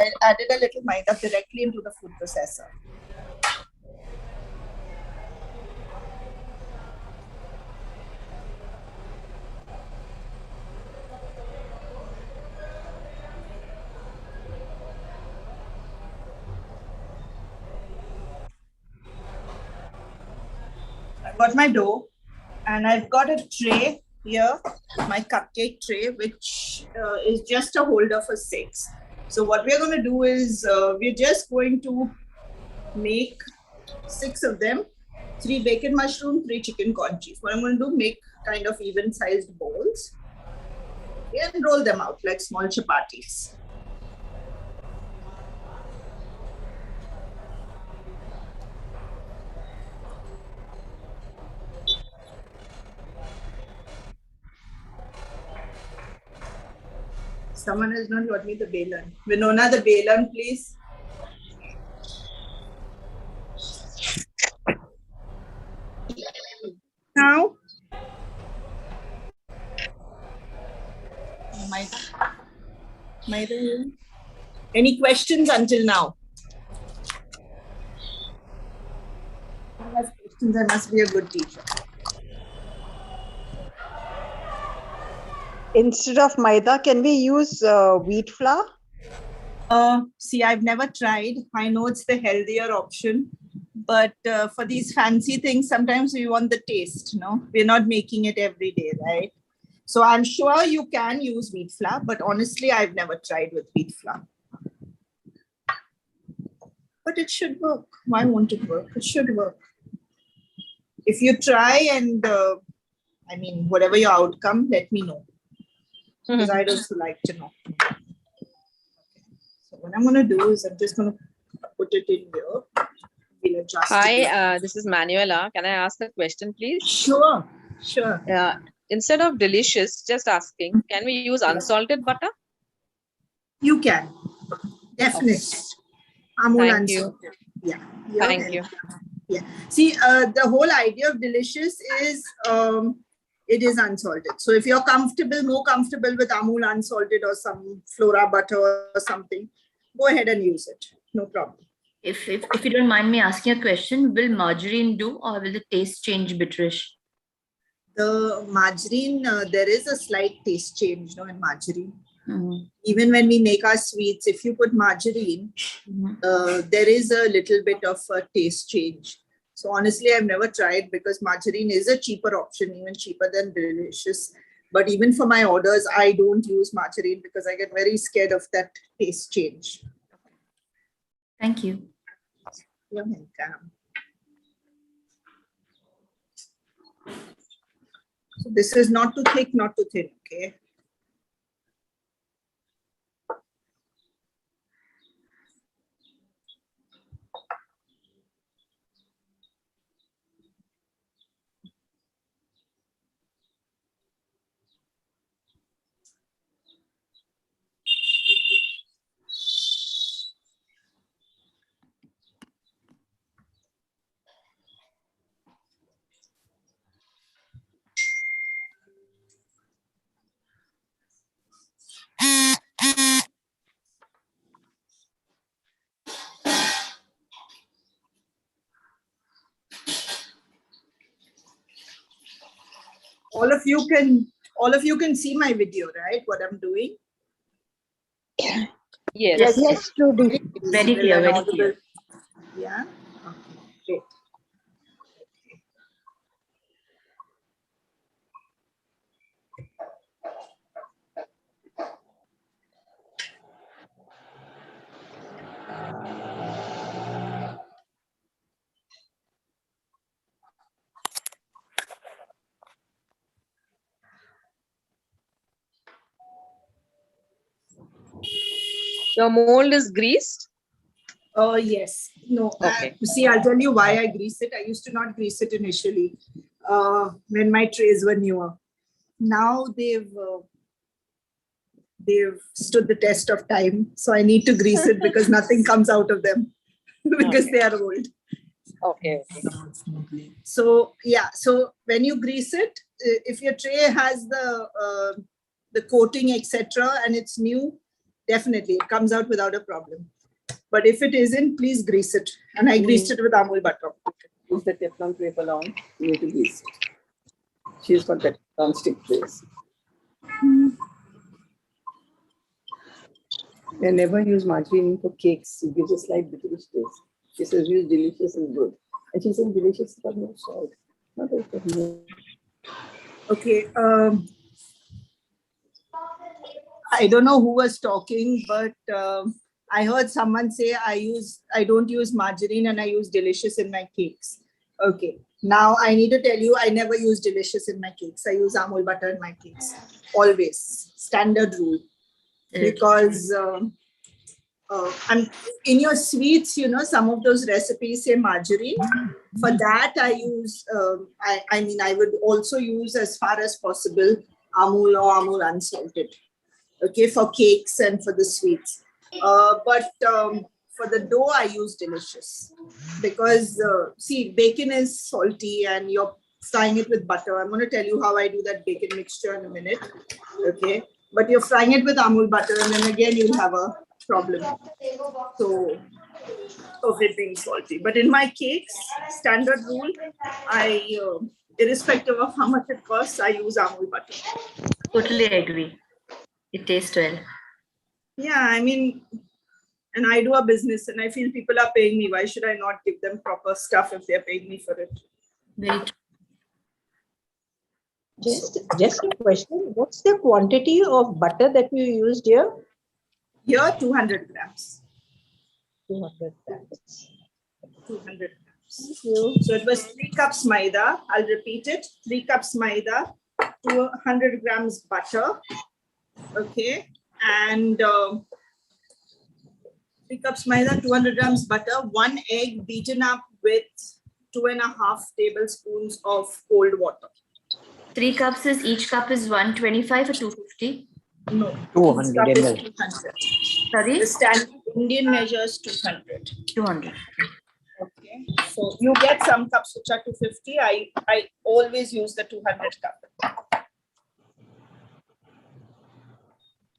I added a little maida directly into the food processor. I've got my dough and I've got a tray here, my cupcake tray, which is just a holder for 6. So what we're going to do is we're just going to make 6 of them, 3 bacon mushroom, 3 chicken corn cheese. What I'm going to do, make kind of even sized balls and roll them out like small chapatis. Someone has not got me the balan. Vinona, the balan, please. Now. Maida. Any questions until now? If I have questions, I must be a good teacher. Instead of maida, can we use wheat flour? See, I've never tried. I know it's the healthier option, but for these fancy things, sometimes we want the taste, no? We're not making it every day, right? So I'm sure you can use wheat flour, but honestly, I've never tried with wheat flour. But it should work. Why won't it work? It should work. If you try and, I mean, whatever your outcome, let me know. Because I'd also like to know. So what I'm going to do is I'm just going to put it in here. We'll adjust. Hi, this is Manuela. Can I ask a question, please? Sure, sure. Instead of delicious, just asking, can we use unsalted butter? You can. Definitely. Okay. Thank you. Yeah. Thank you. Yeah. See, the whole idea of delicious is it is unsalted. So if you're more comfortable with Amul unsalted or some Flora butter or something, go ahead and use it. No problem. If you don't mind me asking a question, will margarine do or will the taste change bitterish? The margarine, there is a slight taste change in margarine. Even when we make our sweets, if you put margarine, there is a little bit of a taste change. So honestly, I've never tried because margarine is a cheaper option, even cheaper than delicious. But even for my orders, I don't use margarine because I get very scared of that taste change. Thank you. You're welcome. So this is not too thick, not too thin, okay? All of you can see my video, right? What I'm doing. Yes. Yes, Judy. Very clear, very clear. Yeah. Okay. Great. Your mold is greased? Oh, yes. No. Okay. See, I'll tell you why I grease it. I used to not grease it initially when my trays were newer. Now they've stood the test of time. So I need to grease it because nothing comes out of them because they are old. Okay. So yeah, so when you grease it, if your tray has the coating, etc., and it's new, definitely it comes out without a problem. But if it isn't, please grease it. And I greased it with Amul butter. Use the Teflon paper on. You need to grease it. She's got that non-stick place. They never use margarine for cakes. It gives a slight bitterish taste. She says use delicious is good. And she says delicious got no salt. Not that Okay. I don't know who was talking, but I heard someone say I don't use margarine and I use delicious in my cakes. Okay. Now I need to tell you, I never use delicious in my cakes. I use Amul butter in my cakes. Always. Standard rule. Because and in your sweets, you know, some of those recipes say margarine. For that, I use, I mean, I would also use as far as possible Amul or Amul unsalted. Okay, for cakes and for the sweets. But for the dough, I use delicious. Because, see, bacon is salty and you're frying it with butter. I'm going to tell you how I do that bacon mixture in a minute. Okay. But you're frying it with Amul butter and then again you'll have a problem. So, of it being salty. But in my cakes, standard rule, I, irrespective of how much it costs, I use Amul butter. Totally agree. It tastes well. Yeah, I mean, and I do a business and I feel people are paying me. Why should I not give them proper stuff if they're paying me for it? Very true. Just a question. What's the quantity of butter that you used here? Here, 200 grams. 200 grams. 200 grams. Thank you. So it was 3 cups maida. I'll repeat it. 3 cups maida, 200 grams butter. Okay. And 3 cups maida, 200 grams butter, 1 egg beaten up with 2.5 tablespoons of cold water. 3 cups is, each cup is 125 or 250? No, 200 each cup is ml. 200. Sorry? The standard Indian measure is 200. 200. Okay, so you get some cups which are 250. I always use the 200 cup.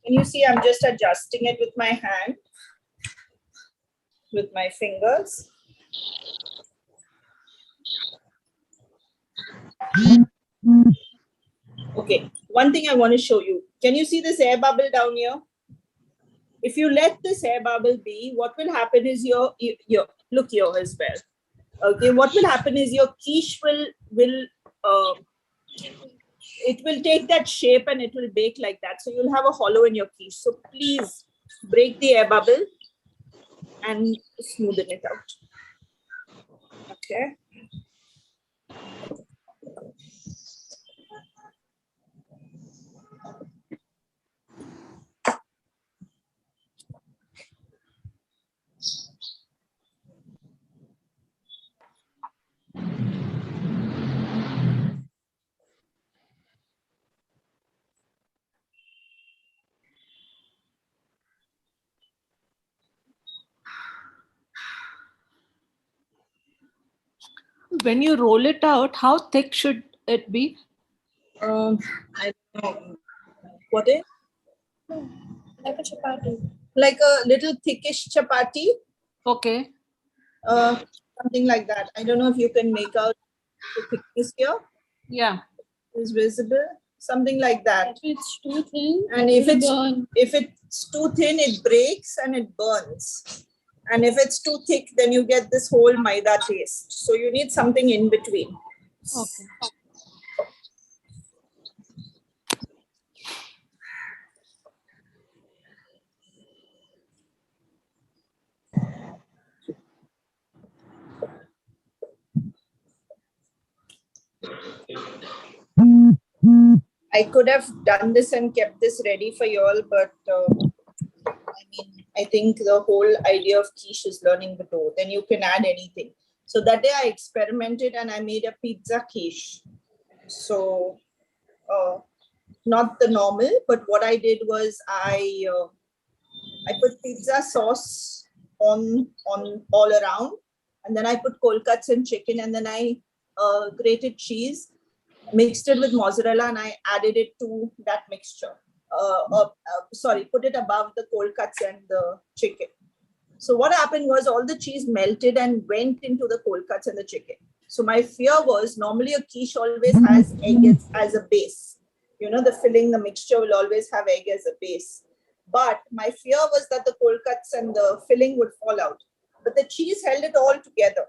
Can you see I'm just adjusting it with my hand, with my fingers. Okay, one thing I want to show you. Can you see this air bubble down here? If you let this air bubble be, what will happen is your look here as well. Okay, what will happen is your quiche will it will take that shape and it will bake like that. So you'll have a hollow in your quiche. So please break the air bubble and smoothen it out. Okay. When you roll it out, how thick should it be? I don't know. What is? Like a chapati. Like a little thickish chapati. Okay. Something like that. I don't know if you can make out the thickness here. Yeah. Is visible. Something like that. If it's too thin, And if it'll it's too thin, it breaks and it burns. And if it's too thick, then you get this whole maida taste. So you need something in between. Okay. I could have done this and kept this ready for you all, but I mean, I think the whole idea of quiche is learning the dough. Then you can add anything. So that day I experimented and I made a pizza quiche. So not the normal, but what I did was I put pizza sauce on all around, and then I put cold cuts and chicken, and then I grated cheese, mixed it with mozzarella, and I added it to that mixture. put it above the cold cuts and the chicken. So what happened was all the cheese melted and went into the cold cuts and the chicken. So my fear was, normally a quiche always has egg as a base. You know, the filling, the mixture will always have egg as a base. But my fear was that the cold cuts and the filling would fall out. But the cheese held it all together.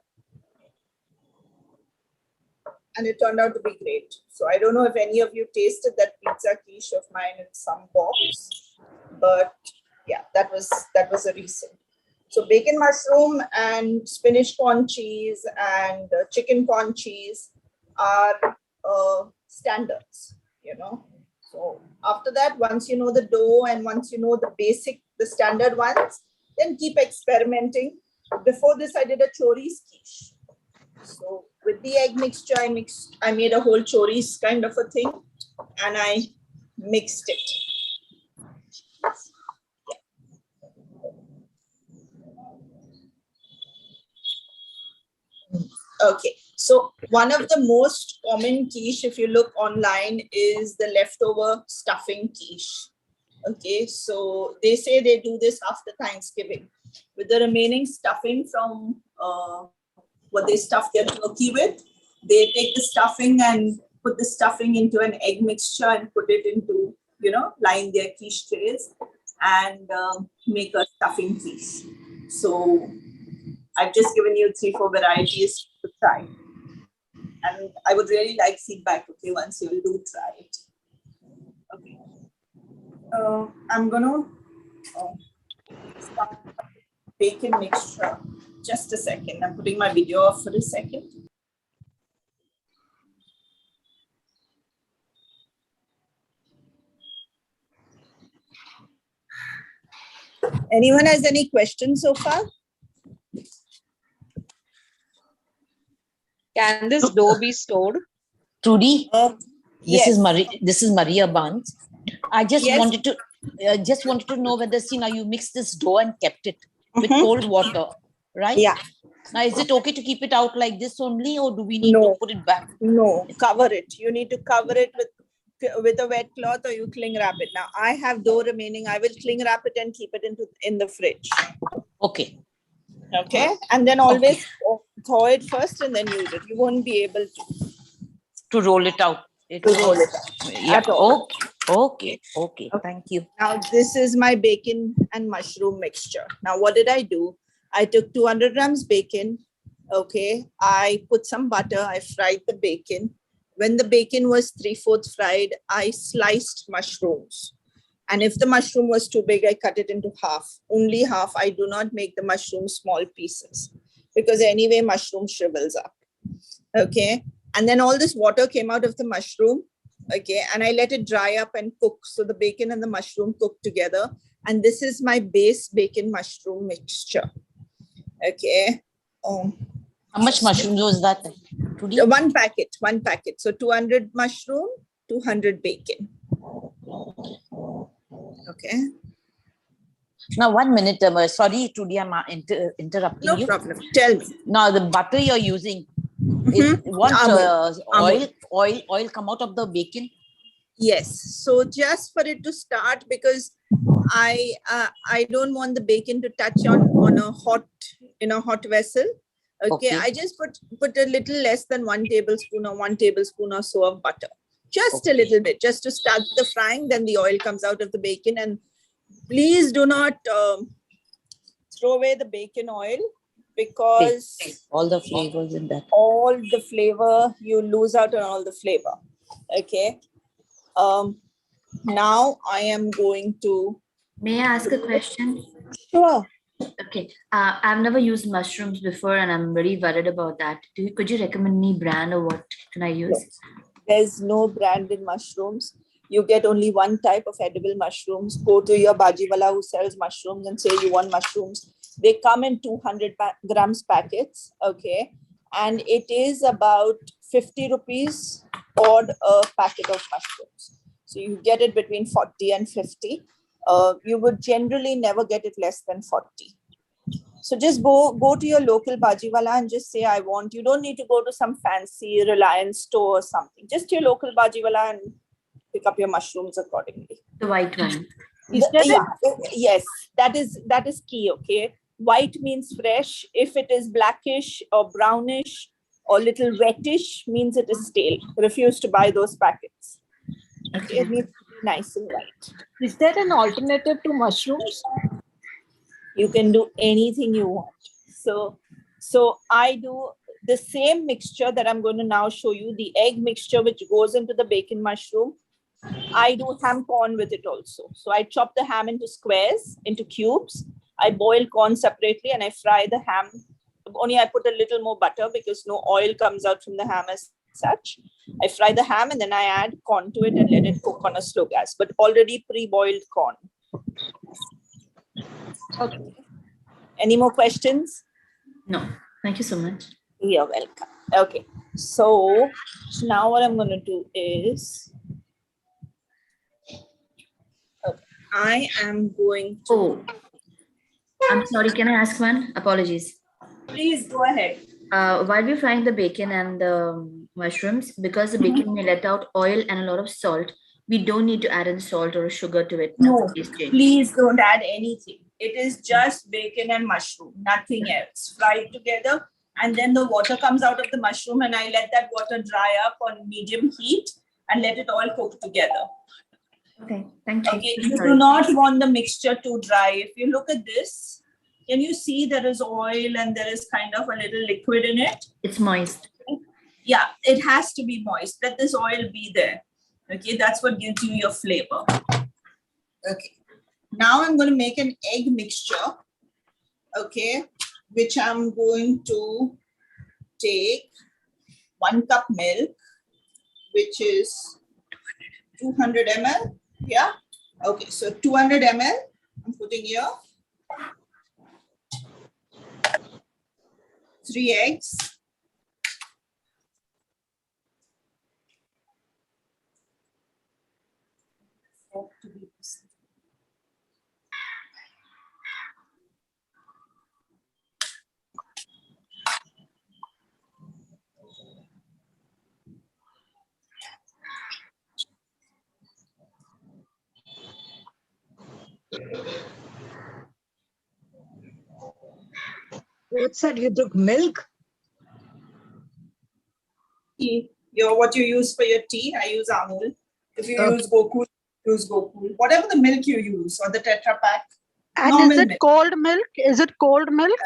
And it turned out to be great. So I don't know if any of you tasted that pizza quiche of mine in some box. But yeah, that was a recent. So bacon mushroom and spinach corn cheese and chicken corn cheese are standards, you know. So after that, once you know the dough and once you know the standard ones, then keep experimenting. Before this, I did a chorizo quiche. So with the egg mixture, I made a whole chorizo kind of a thing and I mixed it. Okay, so one of the most common quiche, if you look online, is the leftover stuffing quiche. Okay, so they say they do this after Thanksgiving with the remaining stuffing from what they stuff their turkey with. They take the stuffing and put the stuffing into an egg mixture and put it into, you know, line their quiche trays and make a stuffing quiche. So I've just given you 3-4 varieties to try. And I would really like feedback, okay, once you do try it. Okay. I'm gonna start bacon mixture. Just a second. I'm putting my video off for a second. Anyone has any questions so far? Can this dough be stored? Trudy, Yes. This is Maria Barnes. I just Yes. wanted to know whether, see, now you mixed this dough and kept it with cold water, right? Yeah. Now, is it okay to keep it out like this only, or do we need to put it back? No, cover it. You need to cover it with a wet cloth or you cling wrap it. Now I have dough remaining. I will cling wrap it and keep it in the fridge. Okay. Okay. And then always thaw it first and then use it. You won't be able To roll it out. to roll it out. Yeah. At all. Okay. Thank you. Now this is my bacon and mushroom mixture. Now what did I do? I took 200 grams bacon. Okay. I put some butter. I fried the bacon. When the bacon was 3/4 fried, I sliced mushrooms. And if the mushroom was too big, I cut it into half. Only half. I do not make the mushroom small pieces because anyway, mushroom shrivels up. Okay. And then all this water came out of the mushroom. Okay. And I let it dry up and cook. So the bacon and the mushroom cook together. And this is my base bacon mushroom mixture. Okay. How much mushrooms was that, Trudy? One packet. So 200 mushroom, 200 bacon. Okay. Now, 1 minute. Sorry, Trudy, I'm interrupting you. No problem. Tell me. Now, the butter you're using, oil come out of the bacon? Yes. So just for it to start, because I don't want the bacon to touch on a hot vessel. Okay. I just put a little less than 1 tablespoon or 1 tablespoon or so of butter. Just a little bit, just to start the frying. Then the oil comes out of the bacon. And please do not throw away the bacon oil, because all the flavors in that. All the flavor, you lose out on all the flavor. Okay. Now I am going to. May I ask a question? Sure. Okay. I've never used mushrooms before and I'm very worried about that. Could you recommend me brand or what can I use? There's no brand in mushrooms. You get only one type of edible mushrooms. Go to your bhajiwala who sells mushrooms and say you want mushrooms. They come in 200 grams packets. Okay. And it is about 50 rupees odd a packet of mushrooms. So you get it between 40 and 50. You would generally never get it less than 40. So just go to your local bhajiwala and just say, I want. You don't need to go to some fancy Reliance store or something. Just your local bhajiwala and pick up your mushrooms accordingly. The white one. Yes, that is key. Okay, white means fresh. If it is blackish or brownish or little wettish, means it is stale. Refuse to buy those packets. Okay. It needs to be nice and white. Is there an alternative to mushrooms? You can do anything you want. So I do the same mixture that I'm going to now show you, the egg mixture which goes into the bacon mushroom. I do ham corn with it also. So I chop the ham into squares, into cubes. I boil corn separately and I fry the ham. Only I put a little more butter because no oil comes out from the ham as such. I fry the ham and then I add corn to it and let it cook on a slow gas, but already pre-boiled corn. Okay. Any more questions? No, thank you so much. You're welcome. Okay. So now what I'm going to do is, I am going to. Oh, I'm sorry. Can I ask one? Apologies. Please go ahead. While we're frying the bacon and the mushrooms, because the bacon may let out oil and a lot of salt, we don't need to add in salt or sugar to it. No, Taste change. please don't add anything. It is just bacon and mushroom, nothing else. Fry it together, and then the water comes out of the mushroom, and I let that water dry up on medium heat and let it all cook together. Okay, thank you. Okay, you do not want the mixture too dry. If you look at this, can you see there is oil and there is kind of a little liquid in it? It's moist. Yeah, it has to be moist. Let this oil be there. Okay, that's what gives you your flavor. Okay, now I'm going to make an egg mixture. Okay, which I'm going to take 1 cup milk, which is 200 ml. Yeah. Okay, so 200 ml. I'm putting here. 3 eggs. What said you took milk? Tea. What you use for your tea, I use Amul. If you Okay. use Gokul, use Gokul. Whatever the milk you use or the Tetra Pak. And Normal is it milk. cold milk? Is it cold milk?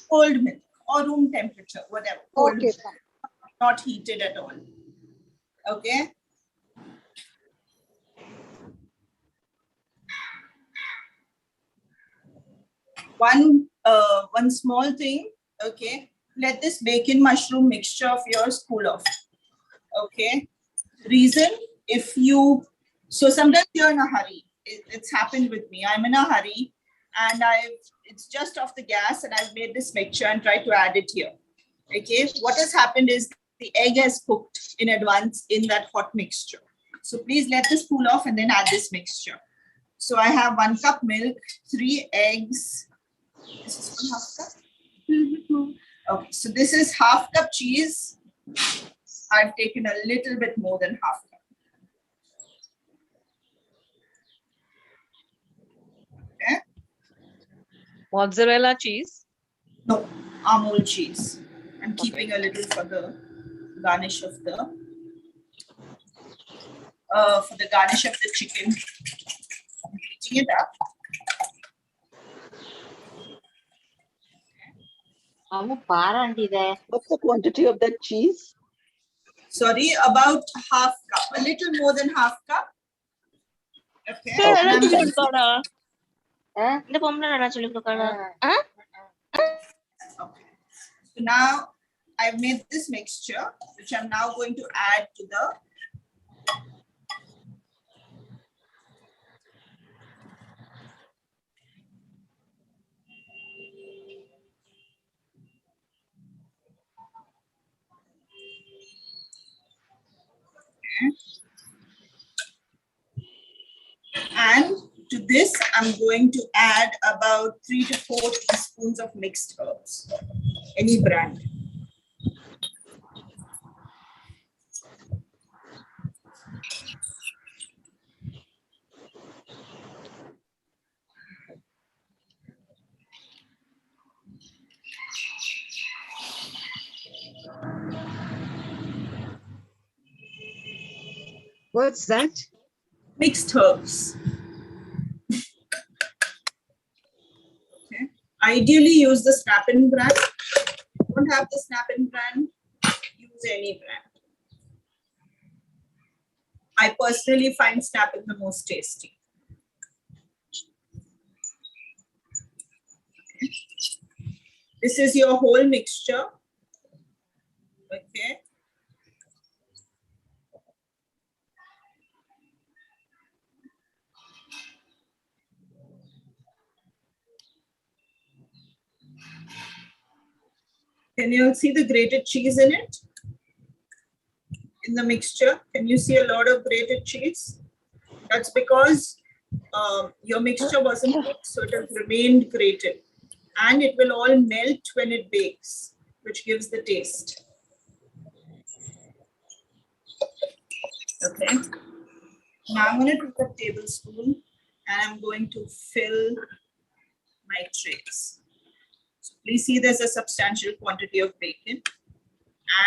Cold milk or room temperature, whatever. Cold Okay, milk, fine. not heated at all. Okay. One small thing. Okay. Let this bacon mushroom mixture of yours cool off. Okay. Reason, so sometimes you're in a hurry. It's happened with me. I'm in a hurry and it's just off the gas and I've made this mixture and tried to add it here. Okay. What has happened is the egg has cooked in advance in that hot mixture. So please let this cool off and then add this mixture. So I have 1 cup milk, 3 eggs. This is 1/2 cup. Okay, so this is 1/2 cup cheese. I've taken a little bit more than 1/2 cup. Okay. Mozzarella cheese. No, Amul cheese. I'm keeping a little for the garnish of the chicken. I'm heating it up. What's the quantity of that cheese? Sorry, about 1/2 cup, a little more than 1/2 cup. Okay. And I'm going to- Okay. So now I've made this mixture, which I'm now going to add to the and to this, I'm going to add about 3 to 4 teaspoons of mixed herbs, any brand. What's that? Mixed herbs. Okay. Ideally, use the Snap-in brand. Don't have the Snap-in brand, use any brand. I personally find Snap-in the most tasty. Okay. This is your whole mixture. Okay. Can you see the grated cheese in it? In the mixture, can you see a lot of grated cheese? That's because your mixture wasn't cooked, so it has remained grated. And it will all melt when it bakes, which gives the taste. Okay. Now I'm going to take a tablespoon and I'm going to fill my trays. So please see there's a substantial quantity of bacon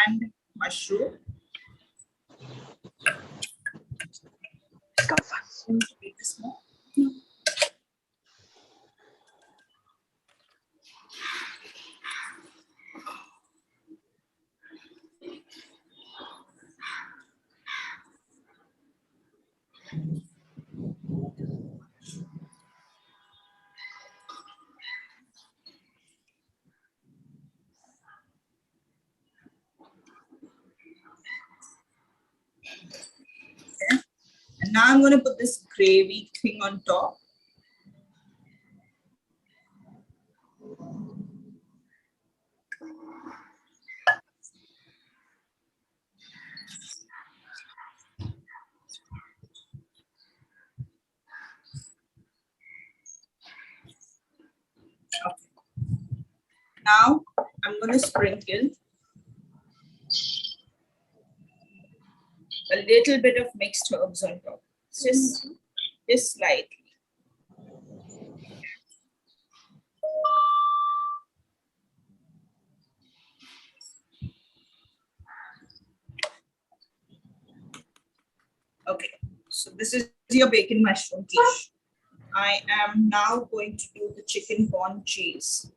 and mushroom. Okay. And now I'm going to put this gravy thing on top. Now I'm going to sprinkle a little bit of mixed herbs on top, just slightly. Okay, so this is your bacon mushroom quiche. I am now going to do the chicken corn cheese.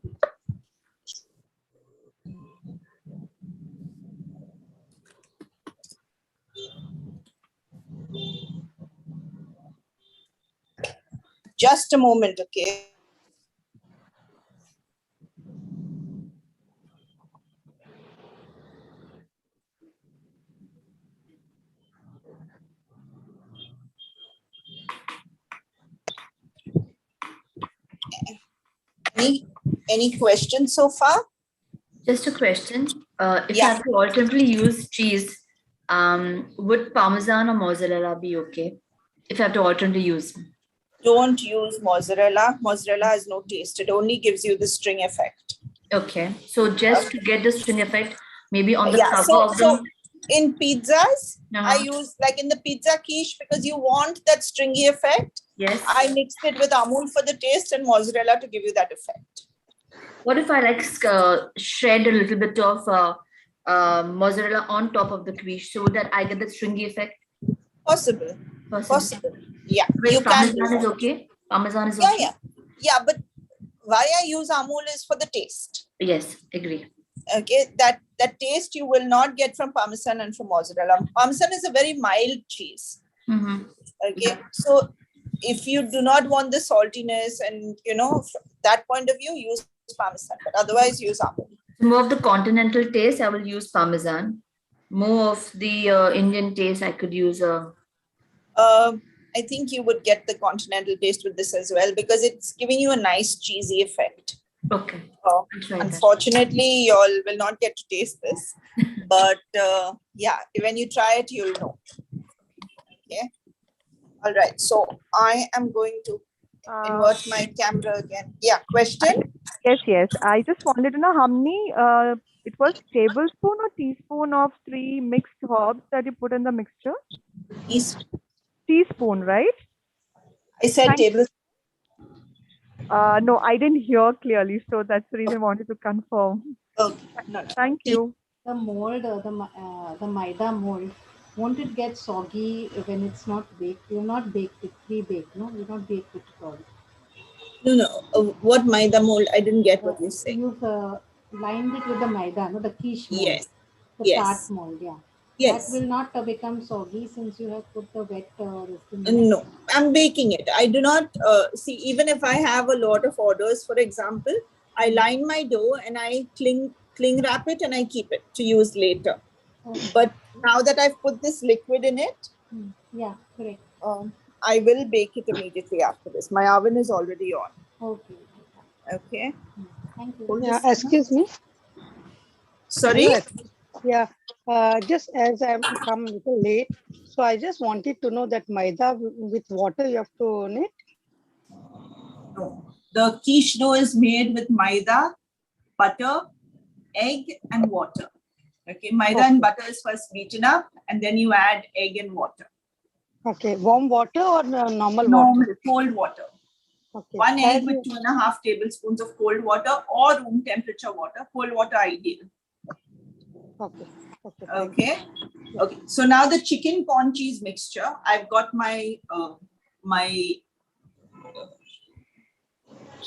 Just a moment, okay? Any questions so far? Just a question. If Yeah. I have to alternatively use cheese, would Parmesan or mozzarella be okay? If I have to alternately use. Don't use mozzarella. Mozzarella has no taste. It only gives you the string effect. Okay. So just to get the string effect, maybe on the Yeah, cover of so the. in pizzas, I Uh-huh. use like in the pizza quiche because you want that stringy effect. Yes. I mixed it with amul for the taste and mozzarella to give you that effect. What if I like shred a little bit of mozzarella on top of the quiche so that I get the stringy effect? Possible. Possible. Yeah, Wait, you can do Parmesan is that. okay? Parmesan is Yeah, okay? yeah, but why I use amul is for the taste. Yes, agree. Okay, that taste you will not get from Parmesan and from mozzarella. Parmesan is a very mild cheese. Mm-hmm. Okay, so if you do not want the saltiness and from that point of view, use Parmesan, but otherwise use amul. More of the continental taste, I will use Parmesan. More of the Indian taste, I could use I think you would get the continental taste with this as well because it's giving you a nice cheesy effect. Okay. Unfortunately, you all will not get to taste this, but yeah, when you try it, you'll know. Okay. All right. So I am going to invert my camera again. Yeah. Question? Yes. I just wanted to know how many, it was tablespoon or teaspoon of 3 mixed herbs that you put in the mixture? Teaspoon, right? I said tablespoon. No, I didn't hear clearly, so that's the reason I wanted to confirm. Okay. No. Thank you. The mold, the maida mold. won't it get soggy when it's not baked? You're not baked it, pre-baked, no? You're not baked it at all. No. What maida mold? I didn't get what you said. You've lined it with the maida, no? The quiche mold. Yes. The Yes. tart mold, yeah. Yes. That will not become soggy since you have put the wet this thing. No, I'm baking it. I do not see, even if I have a lot of orders, for example, I line my dough and I cling wrap it and I keep it to use later. Okay. But now that I've put this liquid in it, yeah, correct. I will bake it immediately after this. My oven is already on. Okay. Okay. Thank you. Yeah, excuse me. Sorry? Hello, yeah, just as I'm come a little late, so I just wanted to know that maida with water you have to knit. No. The quiche dough is made with maida, butter, egg, and water. Okay, maida and butter is first beaten up, and then you add egg and water. Okay, warm water or normal No, water? cold water. Okay. 1 egg with 2.5 tablespoons of cold water or room temperature water. Cold water ideal. Okay. Okay. Okay. So now the chicken corn cheese mixture. I've got my my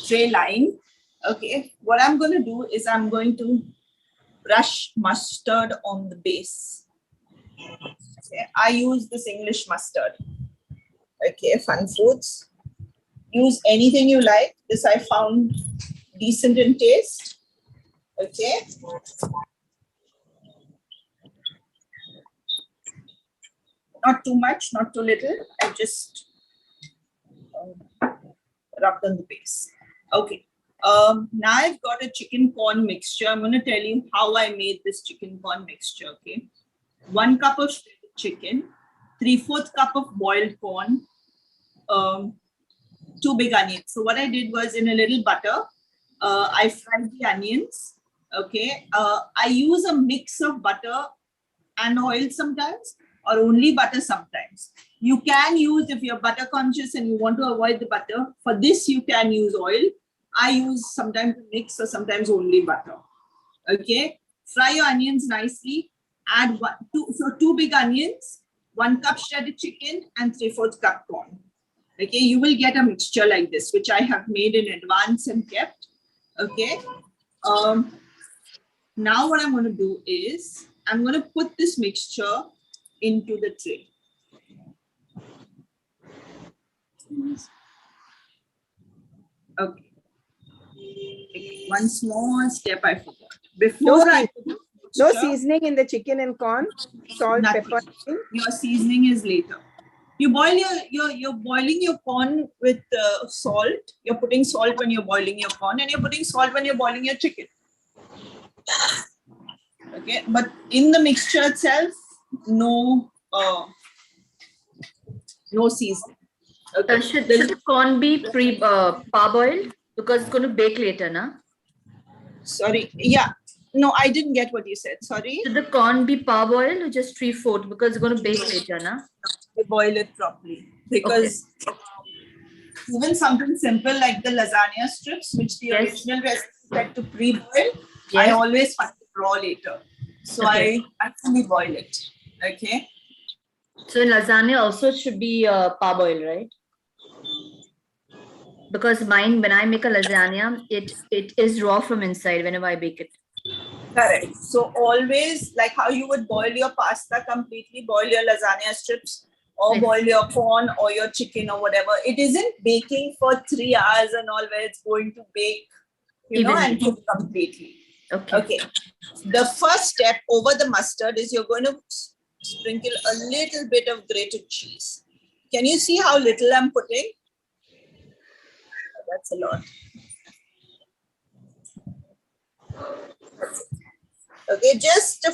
tray line. Okay. What I'm going to do is I'm going to brush mustard on the base. Okay. I use this English mustard. Okay. Fun Foods. Use anything you like. This I found decent in taste. Okay. Not too much, not too little. I just rubbed on the base. Okay. Now I've got a chicken corn mixture. I'm going to tell you how I made this chicken corn mixture. Okay. 1 cup of chicken, 3/4 cup of boiled corn, 2 big onions. So what I did was in a little butter, I fried the onions. Okay. I use a mix of butter and oil sometimes, or only butter sometimes. You can use, if you're butter conscious and you want to avoid the butter, for this you can use oil. I use sometimes a mix or sometimes only butter. Okay. Fry your onions nicely. Add 2 big onions, 1 cup shredded chicken, and 3/4 cup corn. Okay, you will get a mixture like this, which I have made in advance and kept. Okay. Now what I'm going to do is I'm going to put this mixture into the tray. Okay. One small step I forgot. Before no seasoning in the chicken and corn, salt, pepper. Your seasoning is later. You boil you're boiling your corn with salt. You're putting salt when you're boiling your corn, and you're putting salt when you're boiling your chicken. Okay, but in the mixture itself, no seasoning. Okay. Should the corn be parboiled because it's going to bake later, na? Sorry, yeah. No, I didn't get what you said. Sorry. Should the corn be parboiled or just 3/4 because it's going to bake later, na? They boil it properly, because even something simple like the lasagna strips, which the original recipe said to pre-boil, I always find it raw later. So I actually boil it. Okay. So in lasagna also it should be parboiled, right? Because mine, when I make a lasagna, it is raw from inside whenever I bake it. Correct. So always, like how you would boil your pasta completely, boil your lasagna strips, or boil your corn or your chicken or whatever. It isn't baking for 3 hours and all, where it's going to bake, you know, and cook completely. Okay. The first step over the mustard is you're going to sprinkle a little bit of grated cheese. Can you see how little I'm putting? That's a lot. Okay, just a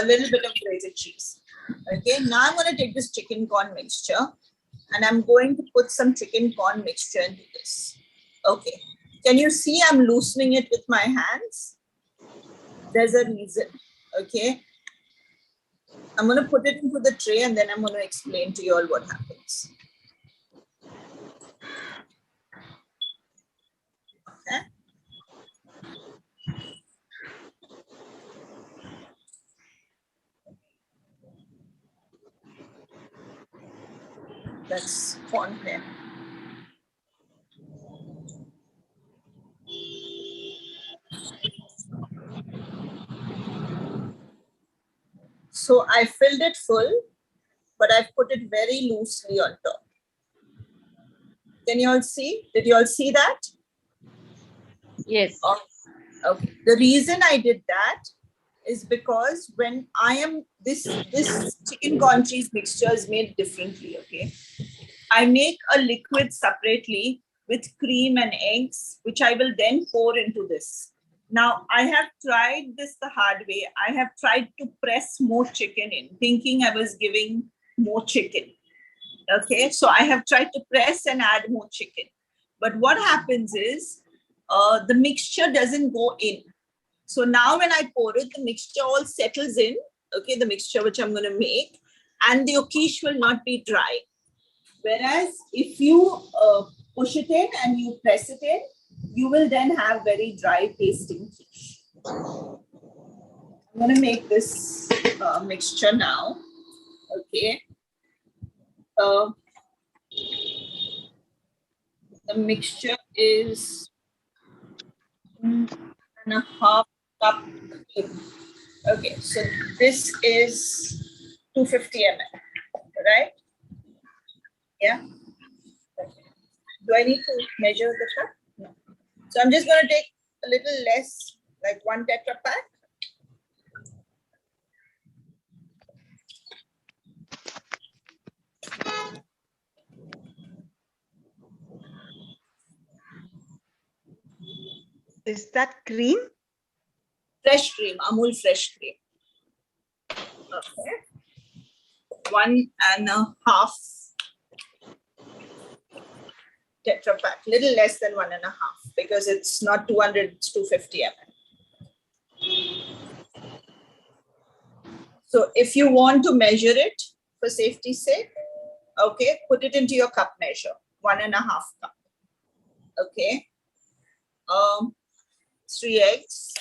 little bit of grated cheese. Okay, now I'm going to take this chicken corn mixture and I'm going to put some chicken corn mixture into this. Okay, can you see I'm loosening it with my hands? There's a reason. Okay, I'm going to put it into the tray and then I'm going to explain to you all what happens. Okay. That's fond hair. So I filled it full, but I've put it very loosely on top. Can you all see? Did you all see that? Yes. Okay. The reason I did that is because when I am this chicken corn cheese mixture is made differently. Okay, I make a liquid separately with cream and eggs, which I will then pour into this. Now I have tried this the hard way. I have tried to press more chicken in, thinking I was giving more chicken. Okay, so I have tried to press and add more chicken, but what happens is the mixture doesn't go in. So now when I pour it, the mixture all settles in, okay, the mixture which I'm going to make, and the quiche will not be dry. Whereas if you push it in and you press it in, you will then have very dry tasting quiche. I'm going to make this mixture now, okay. The mixture is 1.5 cup. Okay, so this is 250 ml, right? Yeah. Okay. Do I need to measure the cup? No. So I'm just going to take a little less, like 1 Tetra Pak. Is that cream? Fresh cream, Amul fresh cream. Okay. 1.5 Tetra Pak, little less than 1.5, because it's not 200, it's 250 ml. So if you want to measure it for safety's sake, okay, put it into your cup measure, 1.5 cup. Okay. 3 eggs.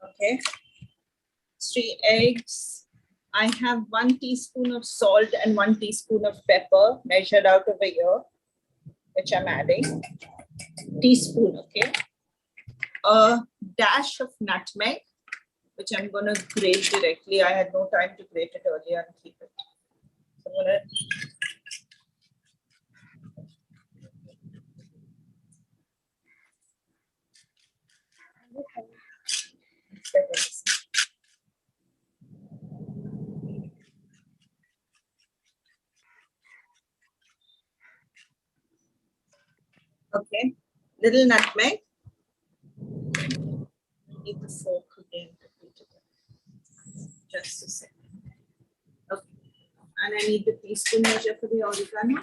Okay, 3 eggs. I have 1 teaspoon of salt and 1 teaspoon of pepper measured out over here, which I'm adding. Teaspoon, okay. A dash of nutmeg, which I'm going to grate directly. I had no time to grate it earlier and keep it. So I'm going to okay, little nutmeg. Need the fork again to put it in. Just a second. Okay, and I need the teaspoon measure for the oregano.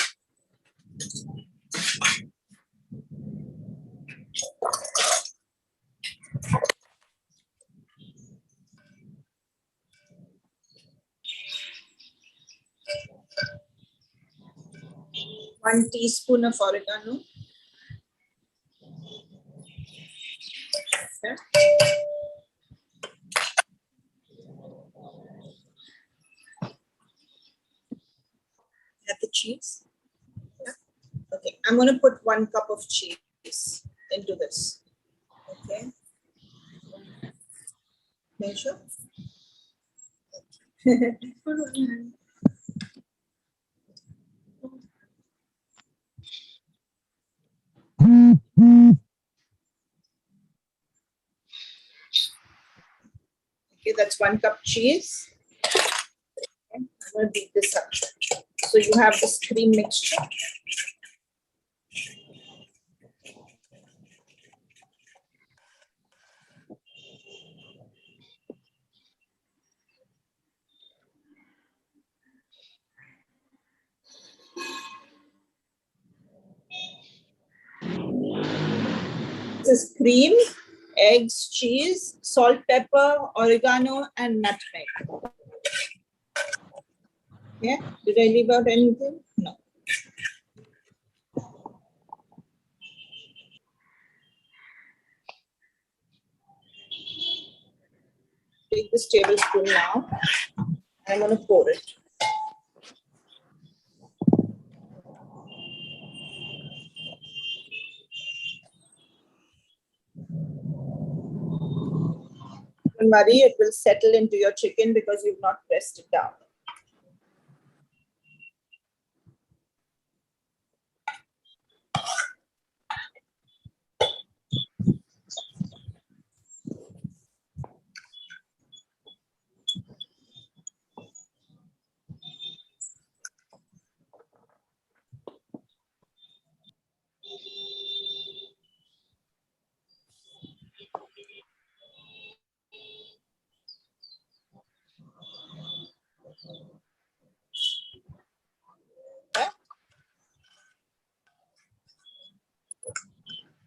One teaspoon of oregano. Okay. Add the cheese. Yeah. Okay, I'm going to put 1 cup of cheese into this. Okay. Measure. Okay, that's 1 cup cheese. Okay, I'm going to beat this up. So you have this cream mixture. is cream, eggs, cheese, salt, pepper, oregano, and nutmeg. Yeah, did I leave out anything? No. Take this tablespoon now. I'm going to pour it. Don't worry, it will settle into your chicken because you've not pressed it down.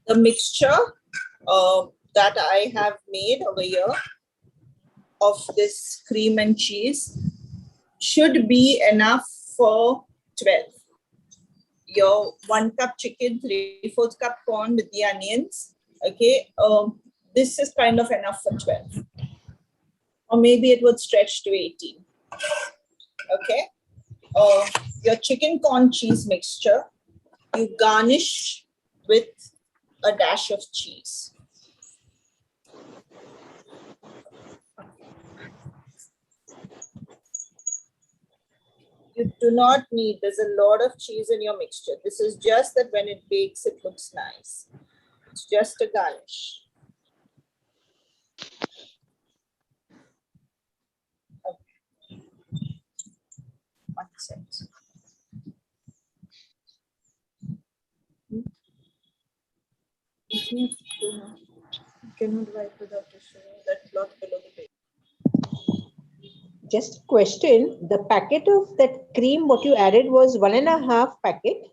The mixture that I have made over here of this cream and cheese should be enough for 12. Your 1 cup chicken, 3/4 cup corn with the onions. Okay, this is kind of enough for 12. Or maybe it would stretch to 18. Okay, your chicken corn cheese mixture, you garnish with a dash of cheese. You do not need, there's a lot of cheese in your mixture. This is just that when it bakes, it looks nice. It's just a garnish. Okay. 1 second. You cannot wipe without tissue. That cloth below the bed. Just a question, the packet of that cream, what you added was 1.5 packet.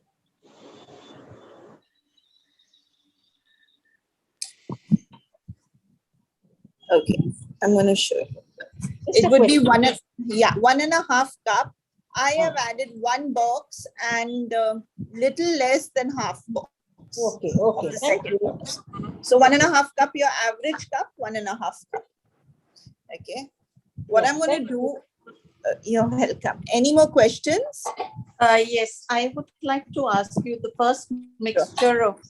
Okay, I'm going to show you. It would be 1.5 cup. I have added 1 box and little less than half box. Okay, Of the second box. So 1.5 cup, your average cup, 1.5 cup. Okay. What I'm going to do, you're welcome. Any more questions? Yes, I would like to ask you the first mixture of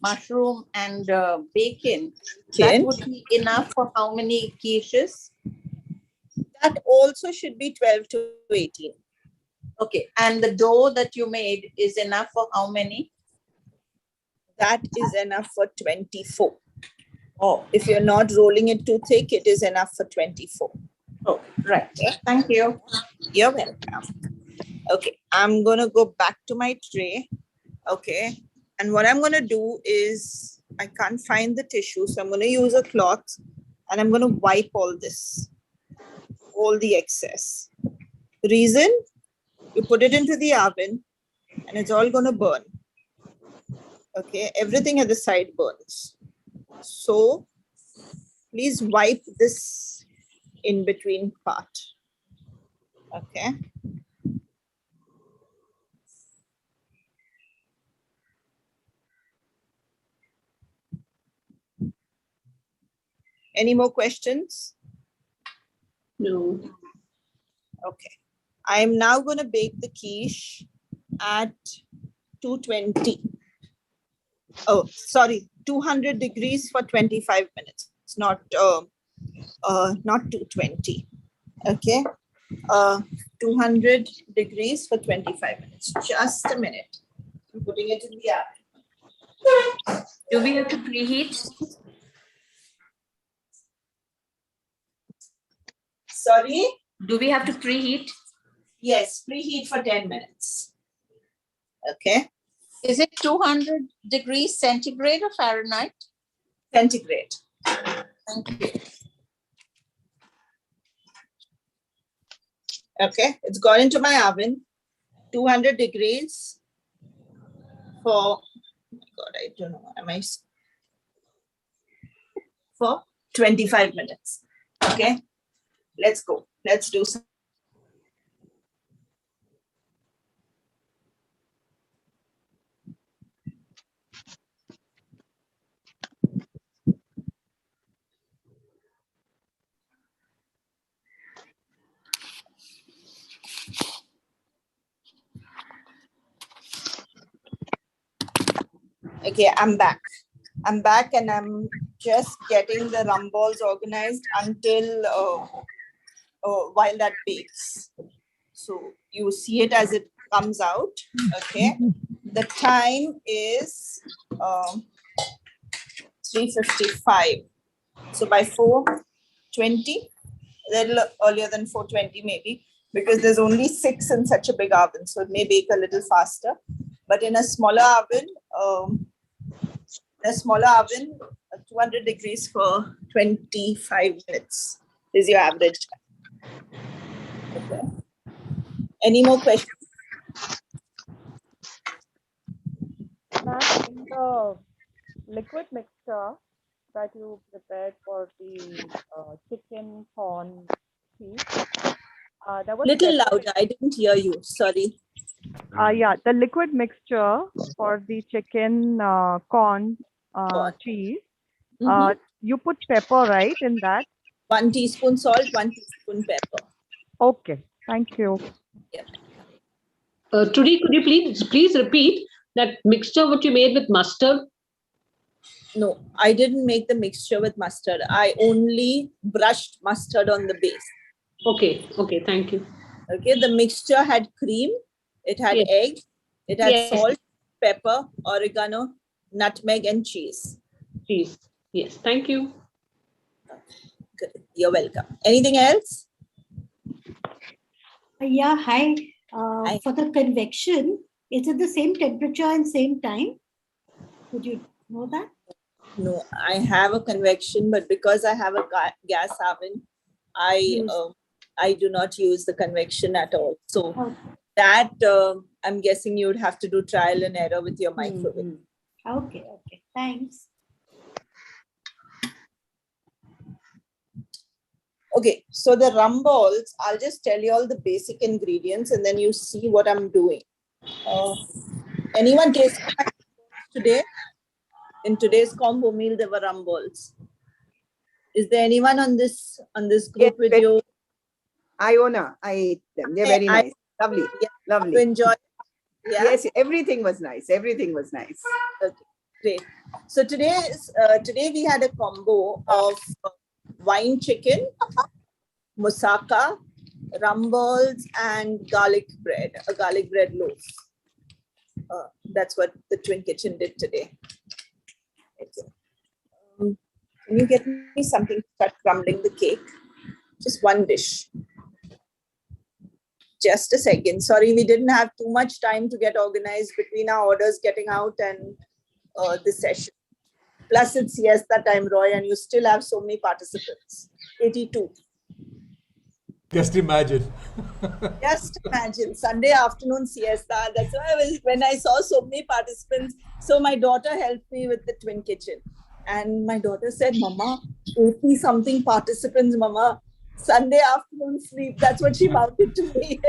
mushroom and bacon. That would be enough for how many quiches? That also should be 12 to 18. Okay, and the dough that you made is enough for how many? That is enough for 24. Oh, if you're not rolling it too thick, it is enough for 24. Oh, right. Okay. Thank you. You're welcome. Okay, I'm going to go back to my tray. Okay, and what I'm going to do is, I can't find the tissue, so I'm going to use a cloth and I'm going to wipe all this, all the excess. The reason, you put it into the oven and it's all going to burn. Okay, everything at the side burns. So please wipe this in between part. Okay. Any more questions? No. Okay. I'm now going to bake the quiche at 220. Oh, sorry, 200 degrees for 25 minutes. It's not 220. Okay. 200 degrees for 25 minutes. Just a minute. I'm putting it in the oven. Do we have to preheat? Sorry? Do we have to preheat? Yes, preheat for 10 minutes. Okay. Is it 200 degrees centigrade or Fahrenheit? Centigrade. Thank you. Okay, it's gone into my oven. 200 degrees for, oh my God, I don't know. for 25 minutes. Okay, let's go. Let's do some. Okay, I'm back. I'm back and I'm just getting the rum balls organized until while that bakes. So you see it as it comes out. Okay. The time is 3:55. So by 4:20, a little earlier than 4:20 maybe, because there's only 6 in such a big oven. So it may bake a little faster. But in a smaller oven, 200 degrees for 25 minutes is your average time. Okay. Any more questions? Ma'am, in the liquid mixture that you prepared for the chicken corn cheese, there was Little pepper. louder. I didn't hear you. Sorry. Yeah, the liquid mixture for the chicken corn cheese. You put pepper, right, in that? 1 teaspoon salt, 1 teaspoon pepper. Okay, thank you. Yeah. Trudy, could you please repeat that mixture what you made with mustard? No, I didn't make the mixture with mustard. I only brushed mustard on the base. Okay, thank you. Okay, the mixture had cream, it had egg, it had salt, pepper, oregano, nutmeg, and cheese. Cheese. Yes, thank you. Good. You're welcome. Anything else? Yeah, hi. For the convection, is it the same temperature and same time? Would you know that? No, I have a convection, but because I have a gas oven, I do not use the convection at all. So that I'm guessing you would have to do trial and error with your microwave. Okay, thanks. Okay, so the rum balls, I'll just tell you all the basic ingredients and then you see what I'm doing. Anyone taste today? In today's combo meal, there were rum balls. Is there anyone on this group with you? Iona, I ate them. They're very nice. Lovely. Yeah, Lovely. you enjoy? Yeah? Yes, everything was nice. Everything was nice. Okay, great. So today we had a combo of wine chicken, moussaka, rum balls, and garlic bread, a garlic bread loaf. That's what the Twinn Kitchen did today. Okay. Can you get me something to start crumbling the cake? Just one dish. Just a second. Sorry, we didn't have too much time to get organized between our orders getting out and this session. Plus it's siesta time, Roy, and you still have so many participants. 82. Just imagine. Just imagine, Sunday afternoon siesta. That's why when I saw so many participants, so my daughter helped me with the Twinn Kitchen. And my daughter said, Mama, 80 something participants, Mama. Sunday afternoon sleep. That's what she mounted to me.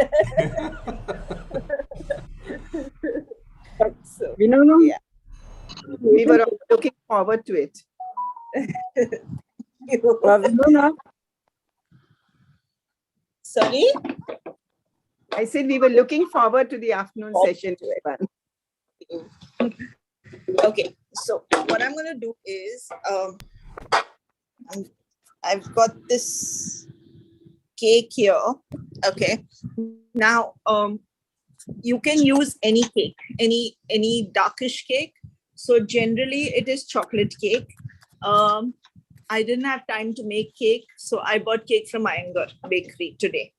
So, yeah. We were all looking forward to it. Sorry? I said we were looking forward to the afternoon session. Okay, so what I'm going to do is, I've got this cake here. Okay, now you can use any cake, any darkish cake. So generally it is chocolate cake. I didn't have time to make cake, so I bought cake from Iyengar Bakery today.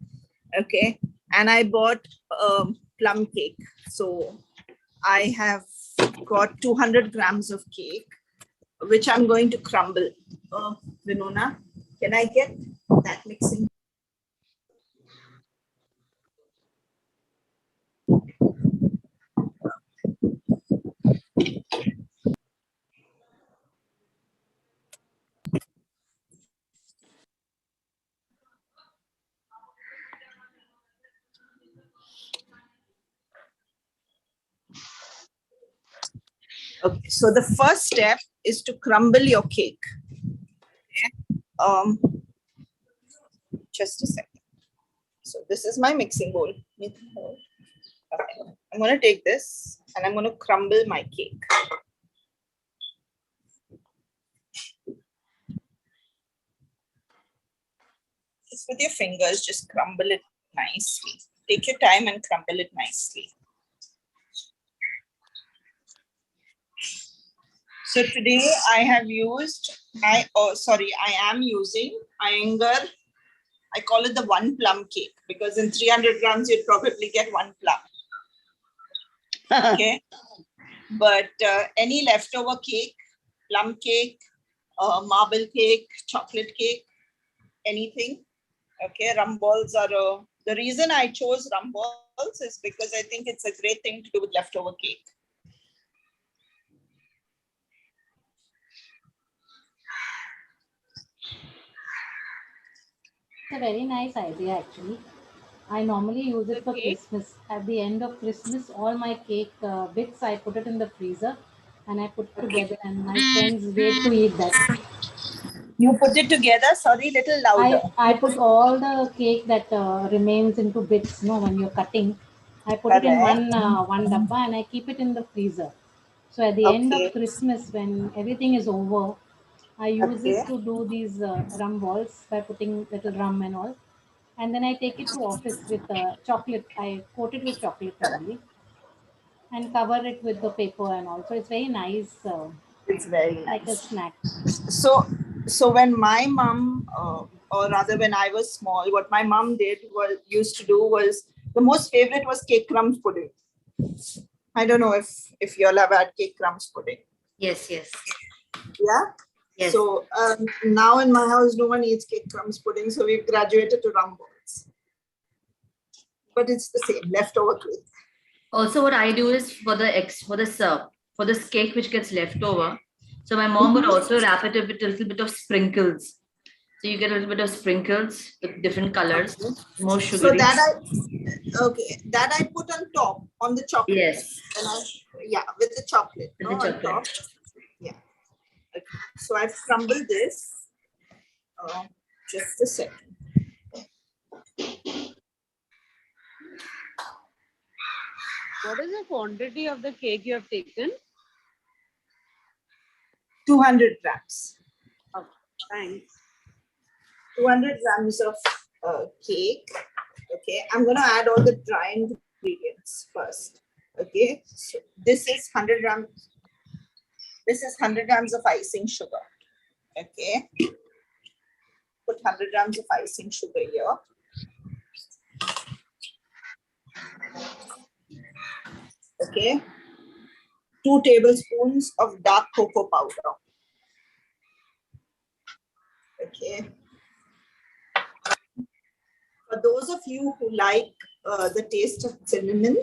Okay, and I bought plum cake. So I have got 200 grams of cake, which I'm going to crumble. Vinona, can I get that mixing? Okay, so the first step is to crumble your cake. Okay. Just a second. So this is my mixing bowl. Okay. I'm going to take this and I'm going to crumble my cake. Just with your fingers, just crumble it nicely. Take your time and crumble it nicely. So today I have used, I am using Iyengar. I call it the 1 plum cake because in 300 grams, you'd probably get 1 plum. Okay. But any leftover cake, plum cake, marble cake, chocolate cake, anything. Okay. Rum balls are, the reason I chose rum balls is because I think it's a great thing to do with leftover cake. It's a very nice idea actually. I normally use it for Christmas. At the end of Christmas, all my cake bits, I put it in the freezer and I put it together and my friends wait to eat that. You put it together? Sorry, little louder. I put all the cake that remains into bits, when you're cutting. I put it in one dabba and I keep it in the freezer. So at the end of Christmas, when everything is over, I use this to do these rum balls by putting little rum and all. And then I take it to office with chocolate. I coat it with chocolate only and cover it with the paper and all. So it's very nice. It's very nice. Like a snack. So when my mom, or rather when I was small, what my mom used to do was, the most favorite was cake crumbs pudding. I don't know if you all have had cake crumbs pudding. Yes, yes. Yeah? Yes. So now in my house, no one eats cake crumbs pudding, so we've graduated to rum balls. But it's the same, leftover cake. Also, what I do is for this cake which gets left over. So my mom would also wrap it with a little bit of sprinkles. So you get a little bit of sprinkles with different colors, more sugary. So that I put on top on the chocolate. Yes. And with the chocolate. With the chocolate. On top. Yeah. Okay. So I've crumbled this. Just a second. What is the quantity of the cake you have taken? 200 grams. Oh, thanks. 200 grams of cake. Okay, I'm going to add all the dry ingredients first. Okay, so this is 100 grams. This is 100 grams of icing sugar. Okay, put 100 grams of icing sugar here. Okay, 2 tablespoons of dark cocoa powder. Okay. For those of you who like the taste of cinnamon,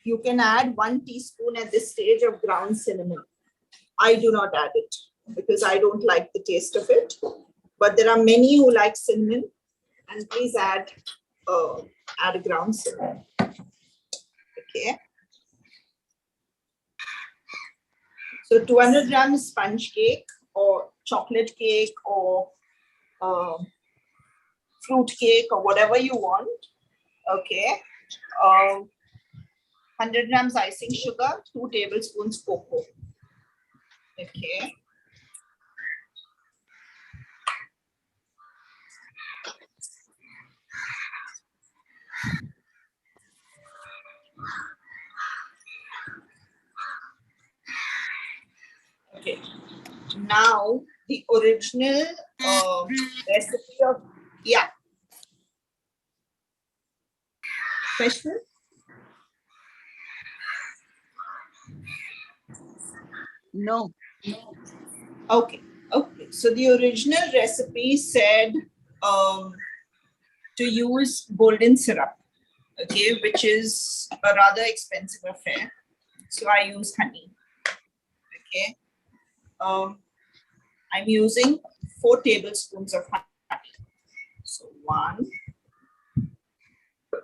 you can add 1 teaspoon at this stage of ground cinnamon. I do not add it because I don't like the taste of it. But there are many who like cinnamon, and please add ground cinnamon. Okay. So 200 grams sponge cake or chocolate cake or fruit cake or whatever you want. Okay. 100 grams icing sugar, 2 tablespoons cocoa. Okay. Okay. Now the original recipe of question. No. Okay. Okay. So the original recipe said to use golden syrup. Okay, which is a rather expensive affair. So I use honey. Okay. I'm using 4 tablespoons of honey. So 1, 2,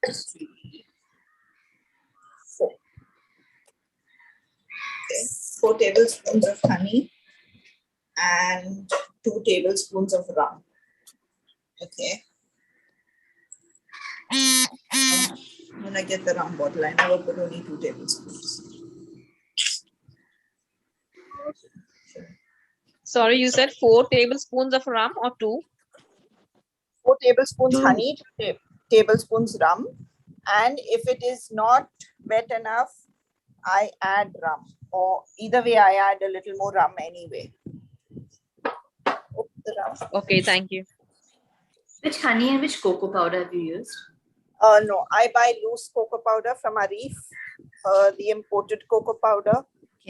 4. Okay. 4 tablespoons of honey and 2 tablespoons of rum. Okay. When I get the rum bottle, I never put only 2 tablespoons. Sorry, you said 4 tablespoons of rum or 2? 4 tablespoons honey, 2 tablespoons rum. And if it is not wet enough, I add rum. Or either way, I add a little more rum anyway. Oh, the rum. Okay, thank you. Which honey and which cocoa powder have you used? No, I buy loose cocoa powder from Arif, the imported cocoa powder,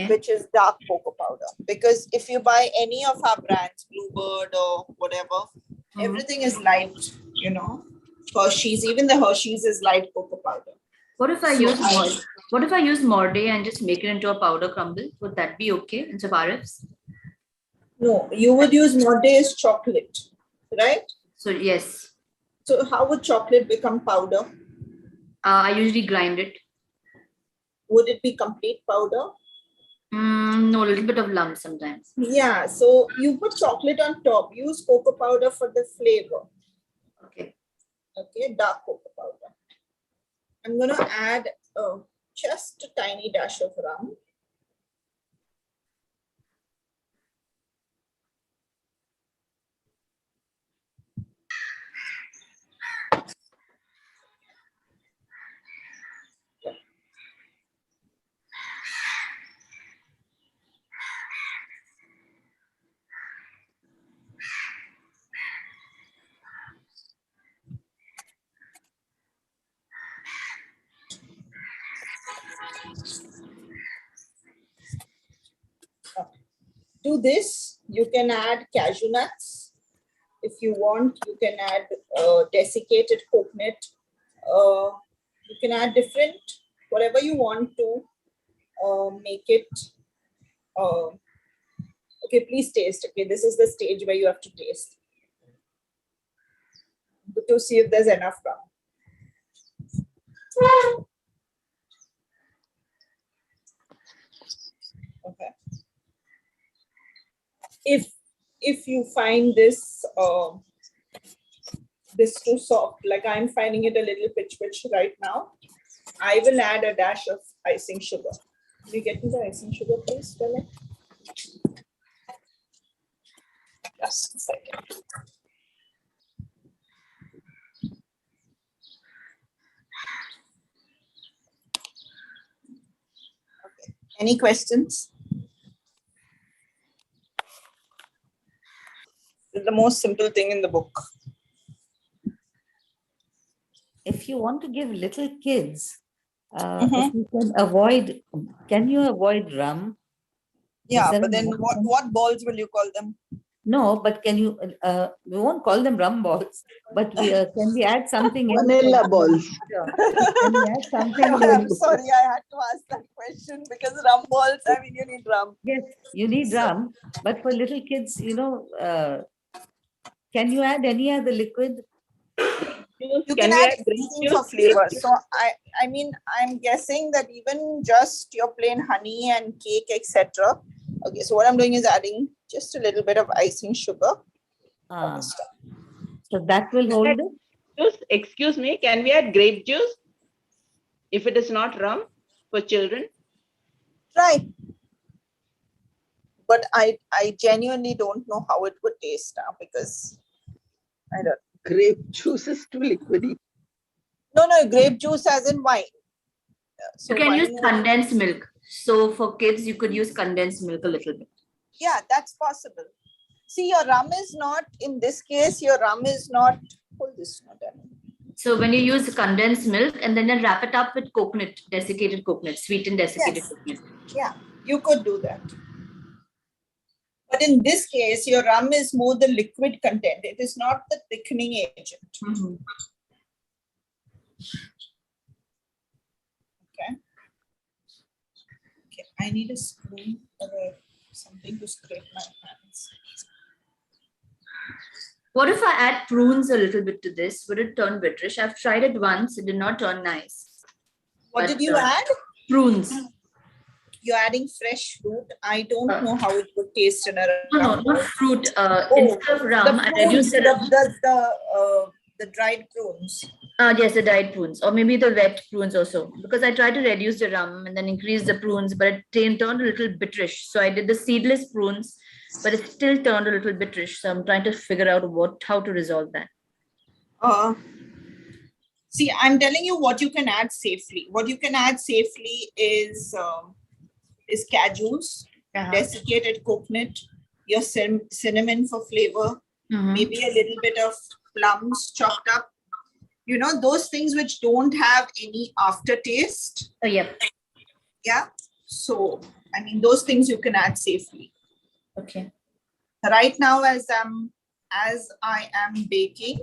which is dark cocoa powder. Because if you buy any of our brands, Bluebird or whatever, everything is light, you know. Hershey's, even the Hershey's is light cocoa powder. What if I use Morde and just make it into a powder crumble? Would that be okay instead of Arif's? No, you would use Morde's chocolate, right? So yes. So how would chocolate become powder? I usually grind it. Would it be complete powder? No, a little bit of lump sometimes. Yeah, so you put chocolate on top. Use cocoa powder for the flavor. Okay. Okay, dark cocoa powder. I'm going to add just a tiny dash of rum. To this, you can add cashew nuts. If you want, you can add desiccated coconut. You can add different, whatever you want to make it. Okay, please taste. Okay, this is the stage where you have to taste to see if there's enough rum. Okay. If you find this this too soft, like I'm finding it a little pitch right now, I will add a dash of icing sugar. Can you get me the icing sugar, please, Bella? Just a second. Okay. Any questions? It's the most simple thing in the book. If you want to give little kids, if you can you avoid rum? Yeah, but then what balls will you call them? No, but can you, we won't call them rum balls, but can we add something? Vanilla balls. Can we add something? I'm sorry, I had to ask that question because rum balls, I mean, you need rum. Yes, you need rum, but for little kids, you know, can you add any other liquid? You can add anything for flavor. So I mean, I'm guessing that even just your plain honey and cake, etc. Okay, so what I'm doing is adding just a little bit of icing sugar. So that will hold it? Excuse me, can we add grape juice if it is not rum for children? Try. But I genuinely don't know how it would taste now because I don't. Grape juice is too liquidy. No, grape juice as in wine. So you can use condensed milk. So for kids, you could use condensed milk a little bit. Yeah, that's possible. See, your rum is not, in this case, your rum is not, hold this not done. So when you use condensed milk and then you wrap it up with coconut, desiccated coconut, sweetened desiccated coconut. Yeah, you could do that. But in this case, your rum is more the liquid content. It is not the thickening agent. Okay. Okay, I need a spoon or something to scrape my hands. What if I add prunes a little bit to this? Would it turn bitterish? I've tried it once. It did not turn nice. What did you add? Prunes. You're adding fresh fruit. I don't know how it would taste in a No, not fruit. Instead of rum, I reduced the dried prunes. Yes, the dried prunes, or maybe the wet prunes also. Because I tried to reduce the rum and then increase the prunes, but it turned a little bitterish. So I did the seedless prunes, but it still turned a little bitterish. So I'm trying to figure out how to resolve that. See, I'm telling you what you can add safely. What you can add safely is cashews, desiccated coconut, your cinnamon for flavor, maybe a little bit of plums chopped up. You know, those things which don't have any aftertaste. Oh, yeah. Yeah. So, I mean, those things you can add safely. Okay. Right now, as I am baking,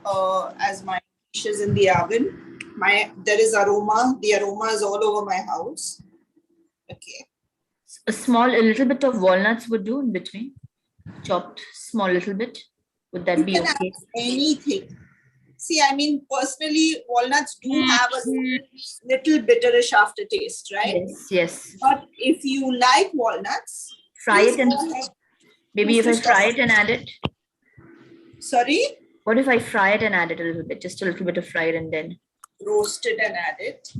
as my dish is in the oven, there is aroma. The aroma is all over my house. Okay. A little bit of walnuts would do in between. Chopped, small little bit. Would that be okay? Anything. See, I mean, personally, walnuts do have a little bitterish aftertaste, right? Yes. But if you like walnuts, fry it and maybe if I fry it and add it. Sorry? What if I fry it and add it a little bit? Just a little bit of fried and then roast it and add it.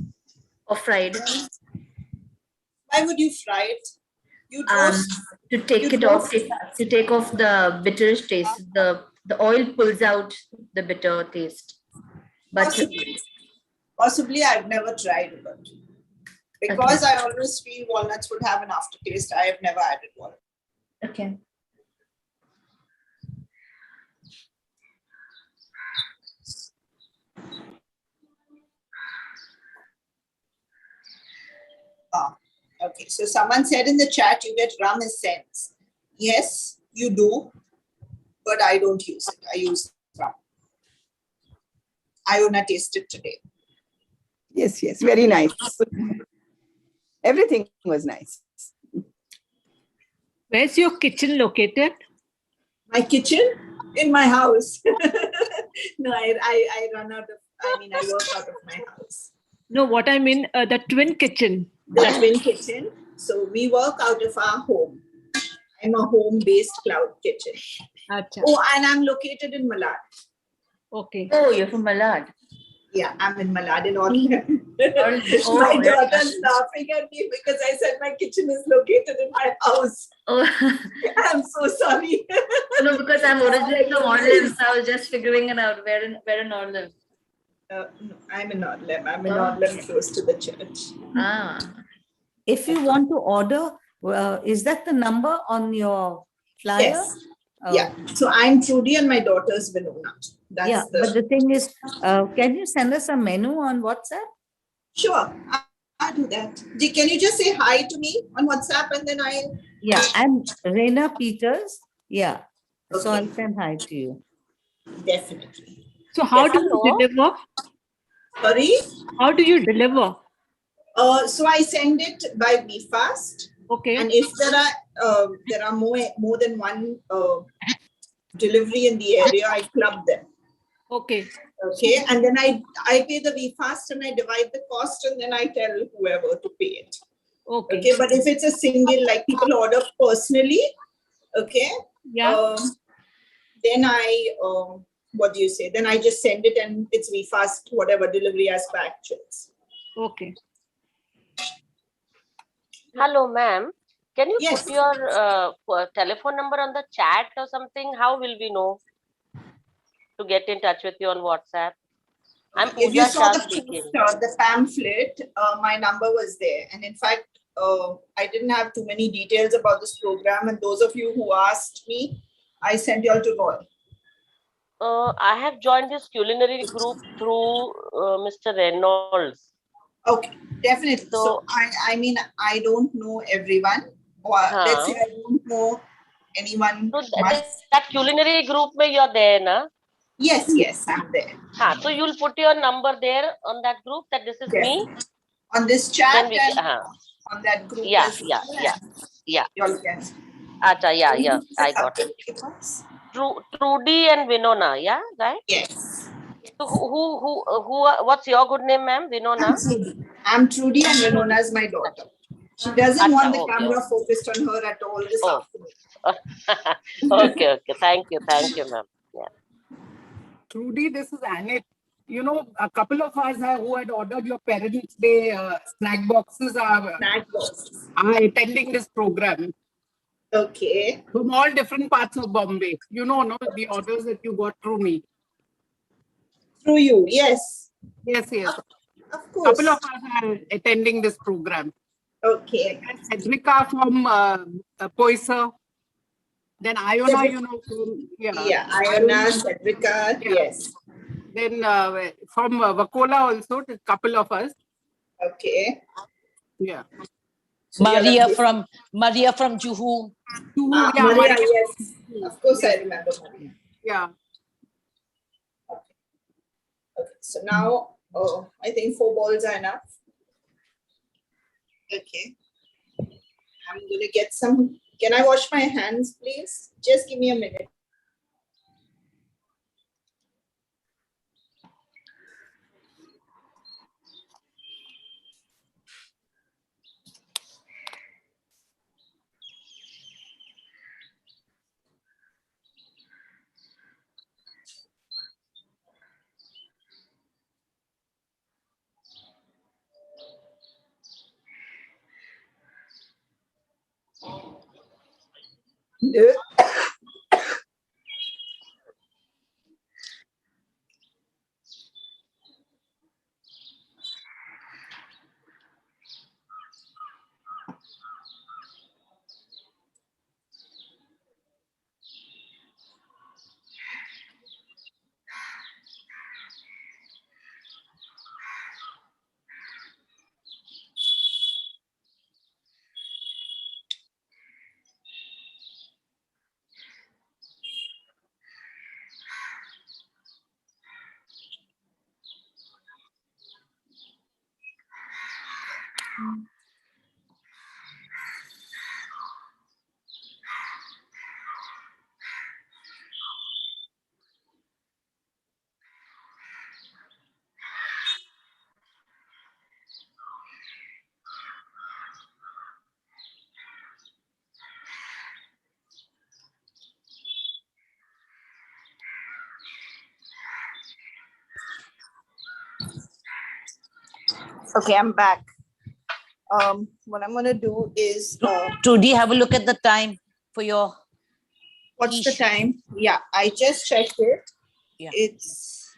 Or fried. Why would you fry it? You roast to take it off, to take off the bitterish taste. The oil pulls out the bitter taste. But possibly I've never tried it. Because I always feel walnuts would have an aftertaste. I have never added walnut. Okay. Okay, so someone said in the chat you get rum essence. Yes, you do, but I don't use it. I use rum. I want to taste it today. Yes, very nice. Everything was nice. Where's your kitchen located? My kitchen? In my house. No, I run out of, I work out of my house. No, what I mean, the Twinn Kitchen. The Twinn Kitchen. So we work out of our home. I'm a home-based cloud kitchen. Achha. Oh, and I'm located in Malad. Okay. Oh, you're from Malad. Yeah, I'm in Malad in Auckland. My daughter's laughing at me because I said my kitchen is located in my house. Oh. I'm so sorry. No, because I'm originally from Orleans, so I was just figuring it out. Where in Orleans? No, I'm in Orleans. I'm in Orleans, close to the church. If you want to order, is that the number on your flyer? Yes. Yeah. So I'm Trudy and my daughter's Vinona. But the thing is, can you send us a menu on WhatsApp? Sure, I'll do that. Can you just say hi to me on WhatsApp and then I'll... Yeah, I'm Reina Peters. Yeah. Okay. So I'll send hi to you. Definitely. So how do you deliver? Sorry? How do you deliver? So I send it by BeFast. Okay. And if there are more than one delivery in the area, I club them. Okay. Okay. And then I pay the BeFast and I divide the cost and then I tell whoever to pay it. Okay. Okay. But if it's a single, like people order personally, okay. Yeah. Then what do you say? Then I just send it and it's BeFast, whatever delivery as per actuals. Okay. Hello, ma'am. Can you put your telephone number on the chat or something? How will we know to get in touch with you on WhatsApp? I'm If you Pooja saw Shah speaking. the pamphlet, my number was there. And in fact, I didn't have too many details about this program. And those of you who asked me, I sent you all to Roy. I have joined this culinary group through Mr. Reynolds. Okay, definitely. So I mean, I don't know everyone. Or let's say I don't know anyone. So that culinary group where you're there, na? Yes, I'm there. So you'll put your number there on that group that this is me? On this chat then we on that group. Yeah. You all can. Acha, yeah, I got it. Trudy and Winona, yeah, right? Yes. So what's your good name, ma'am? Winona? I'm Trudy and Winona is my daughter. She doesn't want the Okay. camera focused on her at all this afternoon. Okay. Thank you, ma'am. Yeah. Trudy, this is Annette. You know, a couple of us who had ordered your Parents' Day snack boxes are attending this program. Okay. From all different parts of Bombay. You know, no, the orders that you got through me. Through you, yes. Yes. Of course. Couple of us are attending this program. Okay. Cedrica from Poisa. Then Iona, you know, Yeah, Iona, Cedrica, yes. Then from Vakola also, a couple of us. Okay. Yeah. Maria from Juhu. Yeah, Maria, yes. Of course, I remember Maria. Yeah. Okay. So now, I think 4 balls are enough. Okay. I'm going to get some. Can I wash my hands, please? Just give me a minute. Okay, I'm back. What I'm going to do is... Trudy, have a look at the time for your... What's the time? Yeah, I just checked it. Yeah. It's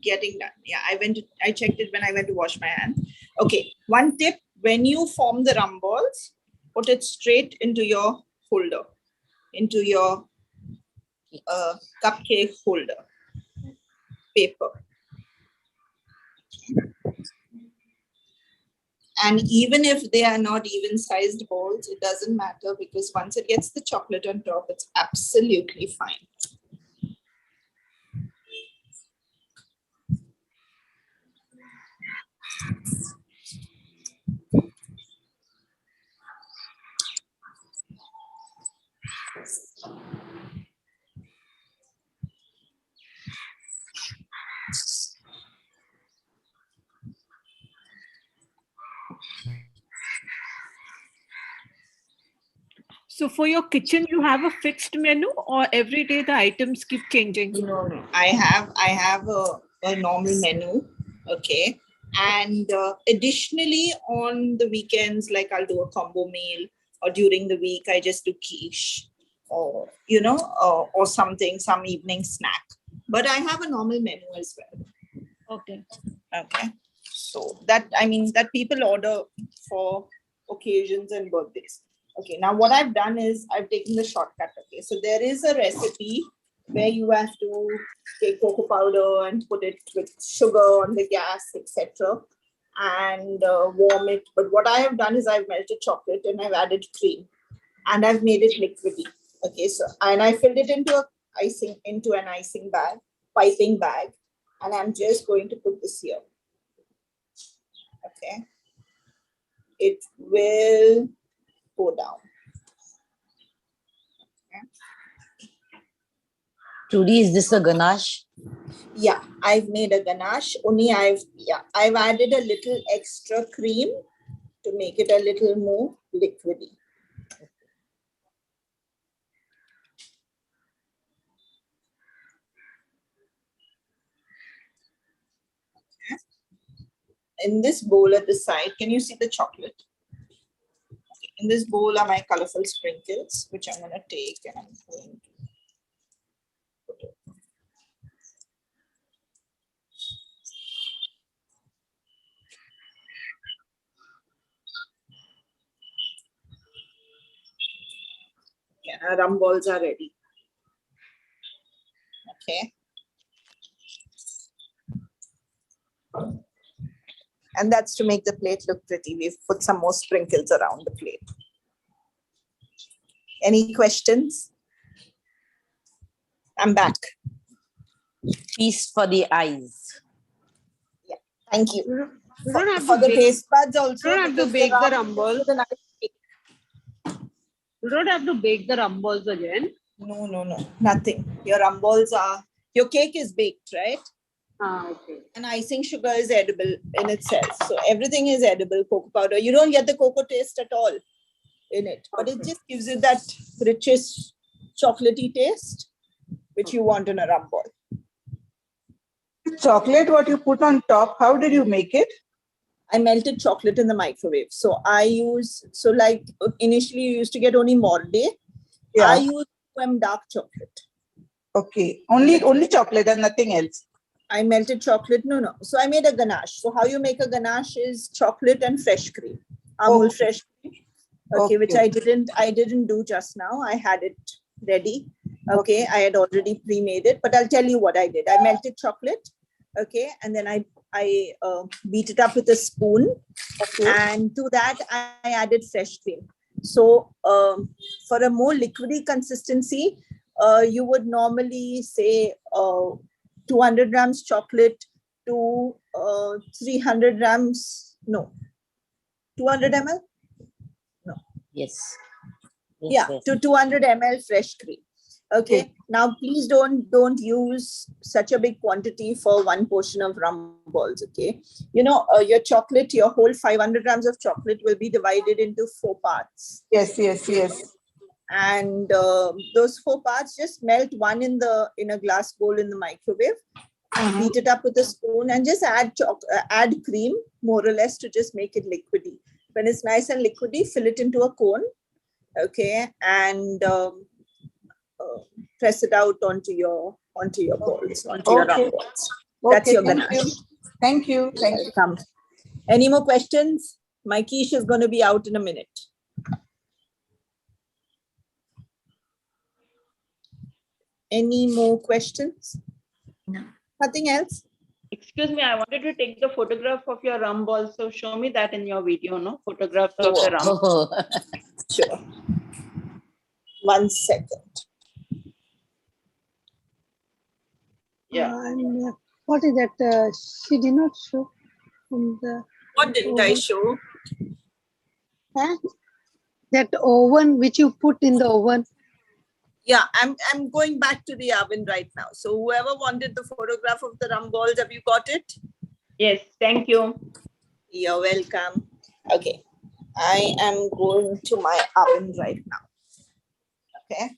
getting done. Yeah, I checked it when I went to wash my hands. Okay, one tip, when you form the rum balls, put it straight into your holder, into your cupcake holder paper. And even if they are not even sized balls, it doesn't matter, because once it gets the chocolate on top, it's absolutely fine. So for your kitchen, you have a fixed menu, or every day the items keep changing? No. I have a normal menu. Okay. And additionally, on the weekends, like I'll do a combo meal, or during the week, I just do quiche, or, or something, some evening snack. But I have a normal menu as well. Okay. Okay. So that people order for occasions and birthdays. Okay, now what I've done is I've taken the shortcut. Okay, so there is a recipe where you have to take cocoa powder and put it with sugar on the gas, etc., and warm it. But what I have done is I've melted chocolate and I've added cream, and I've made it liquidy. Okay, so and I filled it into an icing bag, piping bag, and I'm just going to put this here. Okay, it will go down. Okay. Trudy, is this a ganache? Yeah, I've made a ganache. Only I've added a little extra cream to make it a little more liquidy. In this bowl at the side, can you see the chocolate? In this bowl are my colorful sprinkles, which I'm going to take and I'm going to put it. Yeah, our rum balls are ready. Okay. And that's to make the plate look pretty. We've put some more sprinkles around the plate. Any questions? I'm back. Feast for the eyes. Yeah, thank you. You don't have For to the bake, taste buds also. you don't have to because bake the rum rum balls. is a nice cake. You don't have to bake the rum balls again. No, nothing. Your rum balls are, your cake is baked, right? Okay. And icing sugar is edible in itself. So everything is edible, cocoa powder. You don't get the cocoa taste at all in it, but it just gives you that richest chocolatey taste, which you want in a rum ball. Chocolate, what you put on top, how did you make it? I melted chocolate in the microwave. So I use, like initially you used to get only Morde. Yeah. I use dark chocolate. Okay, only chocolate and nothing else. I melted chocolate. No. So I made a ganache. So how you make a ganache is chocolate and fresh cream. Amul fresh cream. Okay, which I didn't do just now. I had it ready. Okay, I had already pre-made it, but I'll tell you what I did. I melted chocolate. Okay, and then I beat it up with a spoon. Okay. And to that I added fresh cream. So for a more liquidy consistency, you would normally say 200 grams chocolate to 300 grams, no, 200 ml? No. Yes. Yeah, to 200 ml fresh cream. Okay. Now, please don't use such a big quantity for one portion of rum balls. Okay. You know, your chocolate, your whole 500 grams of chocolate will be divided into 4 parts. Yes. And those 4 parts, just melt one in a glass bowl in the microwave. Beat it up with a spoon and just add cream more or less to just make it liquidy. When it's nice and liquidy, fill it into a cone. Okay. And press it out onto your balls, onto your rum balls. That's your ganache. Thank you. Welcome. Any more questions? My quiche is going to be out in a minute. Any more questions? No. Nothing else? Excuse me, I wanted to take the photograph of your rum balls. So show me that in your video, no? Photographs of the rum. Sure. 1 second. Yeah. What is that? She did not show in the. What didn't I show? Huh? That oven which you put in the oven. Yeah, I'm going back to the oven right now. So whoever wanted the photograph of the rum balls, have you got it? Yes, thank you. You're welcome. Okay, I am going to my oven right now. Okay.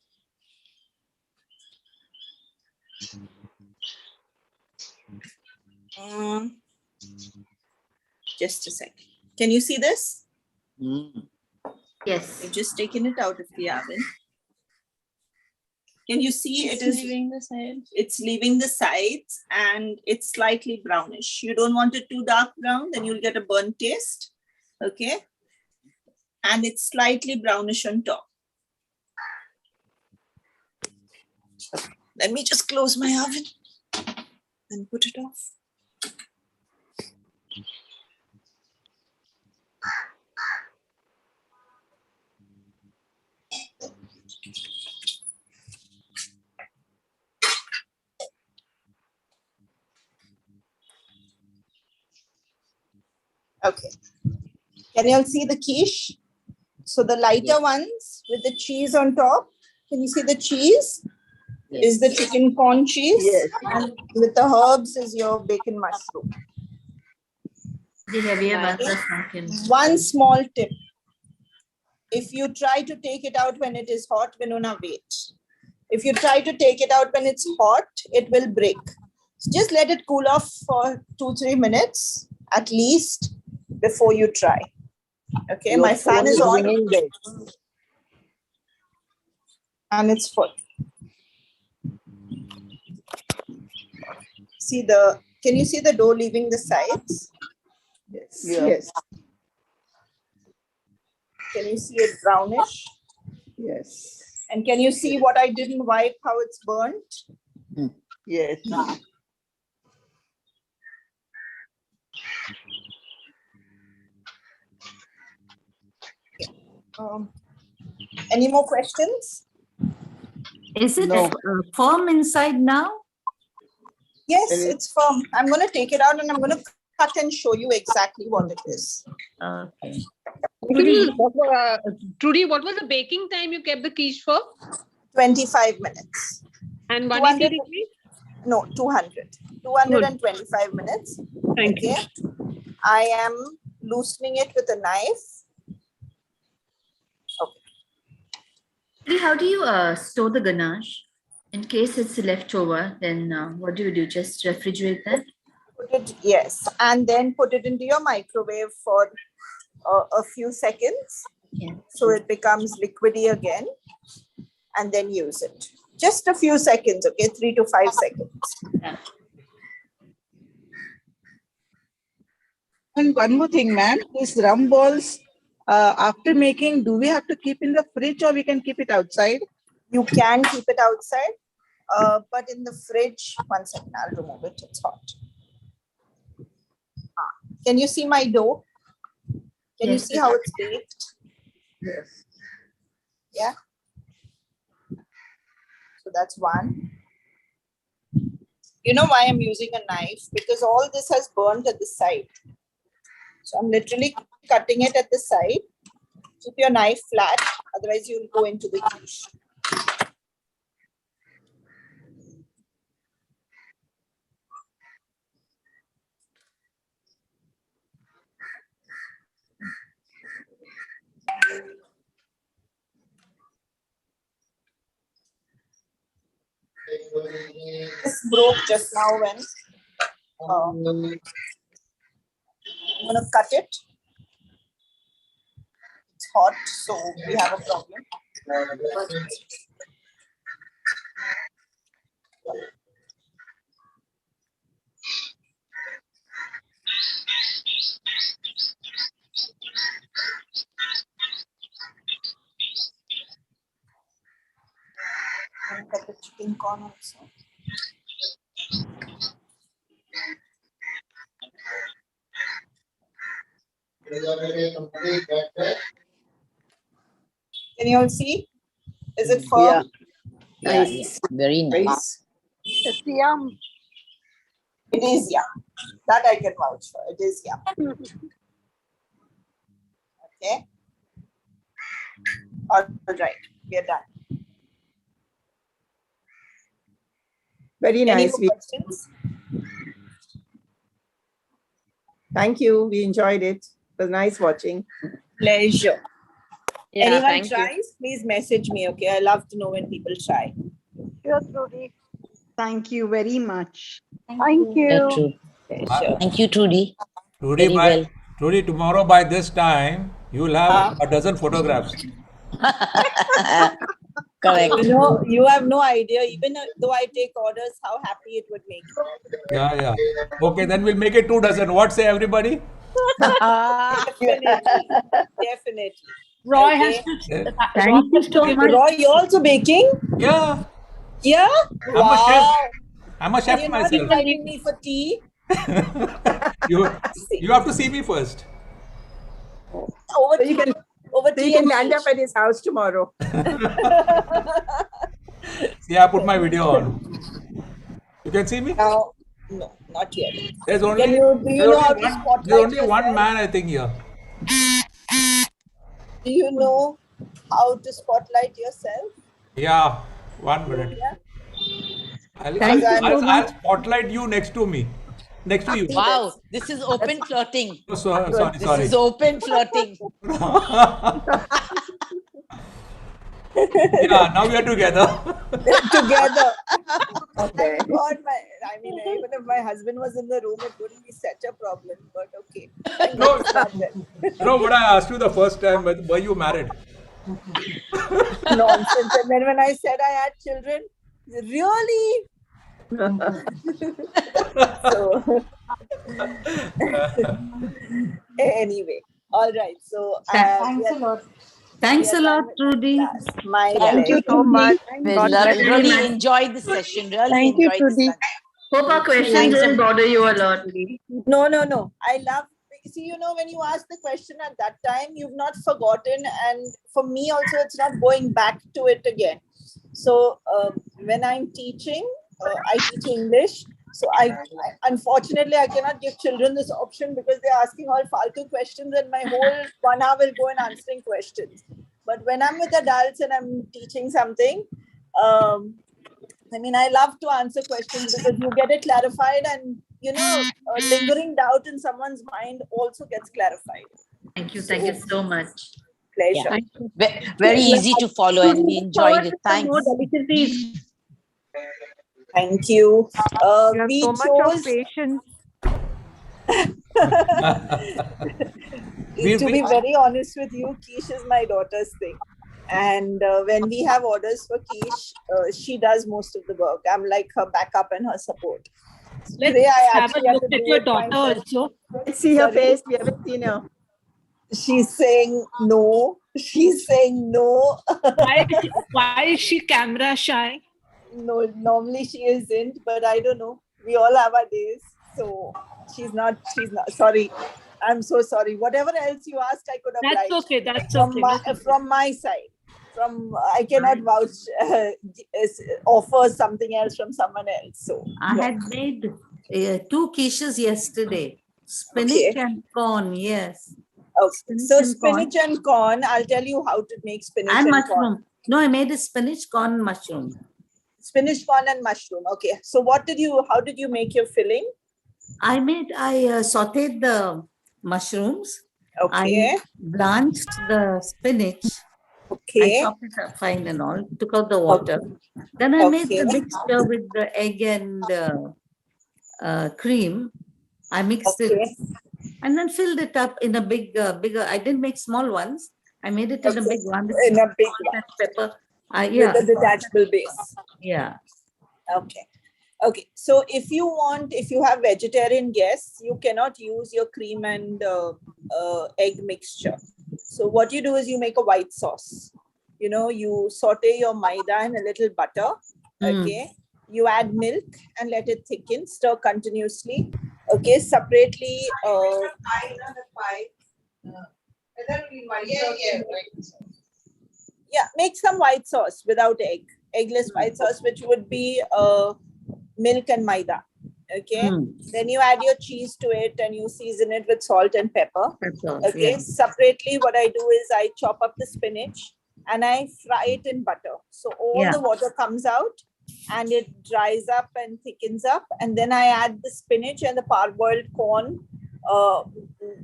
Just a second. Can you see this? Yes. I've just taken it out of the oven. Can you see it is leaving the sides? It's leaving the sides and it's slightly brownish. You don't want it too dark brown, then you'll get a burnt taste. Okay. And it's slightly brownish on top. Let me just close my oven and put it off. Okay. Can you all see the quiche? So the lighter ones with the cheese on top. Can you see the cheese? is the chicken corn cheese. Yes. And with the herbs is your bacon mushroom. The heavier Right. ones are sunk in. One small tip. If you try to take it out when it is hot, Vinona, wait. If you try to take it out when it's hot, it will break. So just let it cool off for 2-3 minutes at least before you try. Okay, You my also fan want is to on. bring in this. And it's full. See the, can you see the dough leaving the sides? Yes. Yeah. Yes. Can you see it brownish? Yes. And can you see what I didn't wipe, how it's burnt? Yes. Any more questions? Is it No. firm inside now? Yes, it's firm. I'm going to take it out and I'm going to cut and show you exactly what it is. Okay. Trudy, what was the baking time you kept the quiche for? 25 minutes. And 180 degrees? No, 200. 225 minutes. Thank you. I am loosening it with a knife. How do you store the ganache? In case it's left over, then what do you do? Just refrigerate that? Put it, yes, and then put it into your microwave for a few seconds. Yeah. So it becomes liquidy again, and then use it. Just a few seconds, okay? 3 to 5 seconds. Yeah. And one more thing, ma'am, these rum balls, after making, do we have to keep in the fridge or we can keep it outside? You can keep it outside, but in the fridge, 1 second, I'll remove it, it's hot. Can you see my dough? Can you see how it's baked? Yes. Yeah. So that's one. You know why I'm using a knife? Because all this has burnt at the side. So I'm literally cutting it at the side. Keep your knife flat, otherwise you'll go into the quiche. This broke just now when I'm going to cut it. It's hot, so we have a problem. And cut the chicken corn also. Can you all see? Is it firm? Yeah. Yeah, Nice. yeah. Very nice. It's yum. It is yum. That I can vouch for. It is yum. Okay. All right. We are done. Very Any nice. more questions? Thank you. We enjoyed it. It was nice watching. Pleasure. Yeah, Anyone thank you. tries? Please message me. Okay. I love to know when people try. Sure, Trudy. Thank you very much. Thank you. Yeah, true. Pleasure. Thank you, Trudy. Trudy, Very well. Trudy, tomorrow by this time, you will have a dozen photographs. Correct. You know, you have no idea, even though I take orders, how happy it would make you. Yeah, yeah. Okay, then we'll make it 2 dozen. What say everybody? Definitely. Definitely. Roy Okay. has to. Thank you so much. Roy, you're also baking? Yeah. Yeah? I'm a chef. Wow. I'm a chef You're not myself. inviting me for tea? You have to see me first. Over So you can, over so you tea can and land up at his house tomorrow. See, I put my video on. You can see me? Now, no, not yet. There's Do only, you know how to spotlight there's only yourself? one man, I think, here. Do you know how to spotlight yourself? Yeah, 1 minute. Yeah. I'll spotlight you next to me. Next to you. Wow, this is open flirting. Oh, sorry. This is open flirting. Yeah, now we are together. Together. Thank God, even if my husband was in the room, it wouldn't be such a problem. But okay. No, what I asked you the first time, were you married? Nonsense. And then when I said I had children, really? So, anyway, all right. So, Thanks a lot. Thanks a lot, Trudy. My Thank you so much. We really enjoyed the session. Really Thank you, enjoyed Trudy. this. Hope our questions didn't bother you a lot. No. I love. See, when you asked the question at that time, you've not forgotten, and for me also, it's not going back to it again. So when I'm teaching, I teach English. So I unfortunately I cannot give children this option because they're asking all faltu questions, and my whole 1 hour will go in answering questions. But when I'm with adults and I'm teaching something, I love to answer questions because you get it clarified, and lingering doubt in someone's mind also gets clarified. Thank you so much. Pleasure. Yeah. Very easy to follow, and we enjoyed it. Thanks. Thank you. You have We so much of chose patience. to be very honest with you, quiche is my daughter's thing. And when we have orders for quiche, she does most of the work. I'm like her backup and her support. Let's have a look at your daughter also. Let's see her face. We haven't seen her. She's saying no. She's saying no. Why is she camera shy? No, normally she isn't, but I don't know. We all have our days. So she's not. Sorry. I'm so sorry. Whatever else you asked, I could oblige. That's okay. That's okay. From my side. I cannot vouch, offer something else from someone else. So I had made 2 quiches yesterday. Spinach and corn, yes. Okay. So spinach and corn, I'll tell you how to make spinach and mushroom. corn. No, I made a spinach, corn, mushroom. Spinach, corn and mushroom. Okay. So how did you make your filling? I sauteed the mushrooms. Okay. I blanched the spinach. Okay. I chopped it up fine and all, took out the water. Then I made the mixture with the egg and cream. I mixed it and then filled it up in a bigger. I didn't make small ones. I made it in a big one. In a big one. Pepper. With a detachable base. Yeah. Okay. So if you have vegetarian guests, you cannot use your cream and egg mixture. So what you do is you make a white sauce. You saute your maida in a little butter. Okay. You add milk and let it thicken. Stir continuously. Okay. Separately. Make some white sauce without egg. Eggless white sauce, which would be milk and maida. Okay. Then you add your cheese to it and you season it with salt and pepper. Okay. Yeah. Separately, what I do is I chop up the spinach and I fry it in butter. So all the water comes out and it dries up and thickens up. And then I add the spinach and the parboiled corn,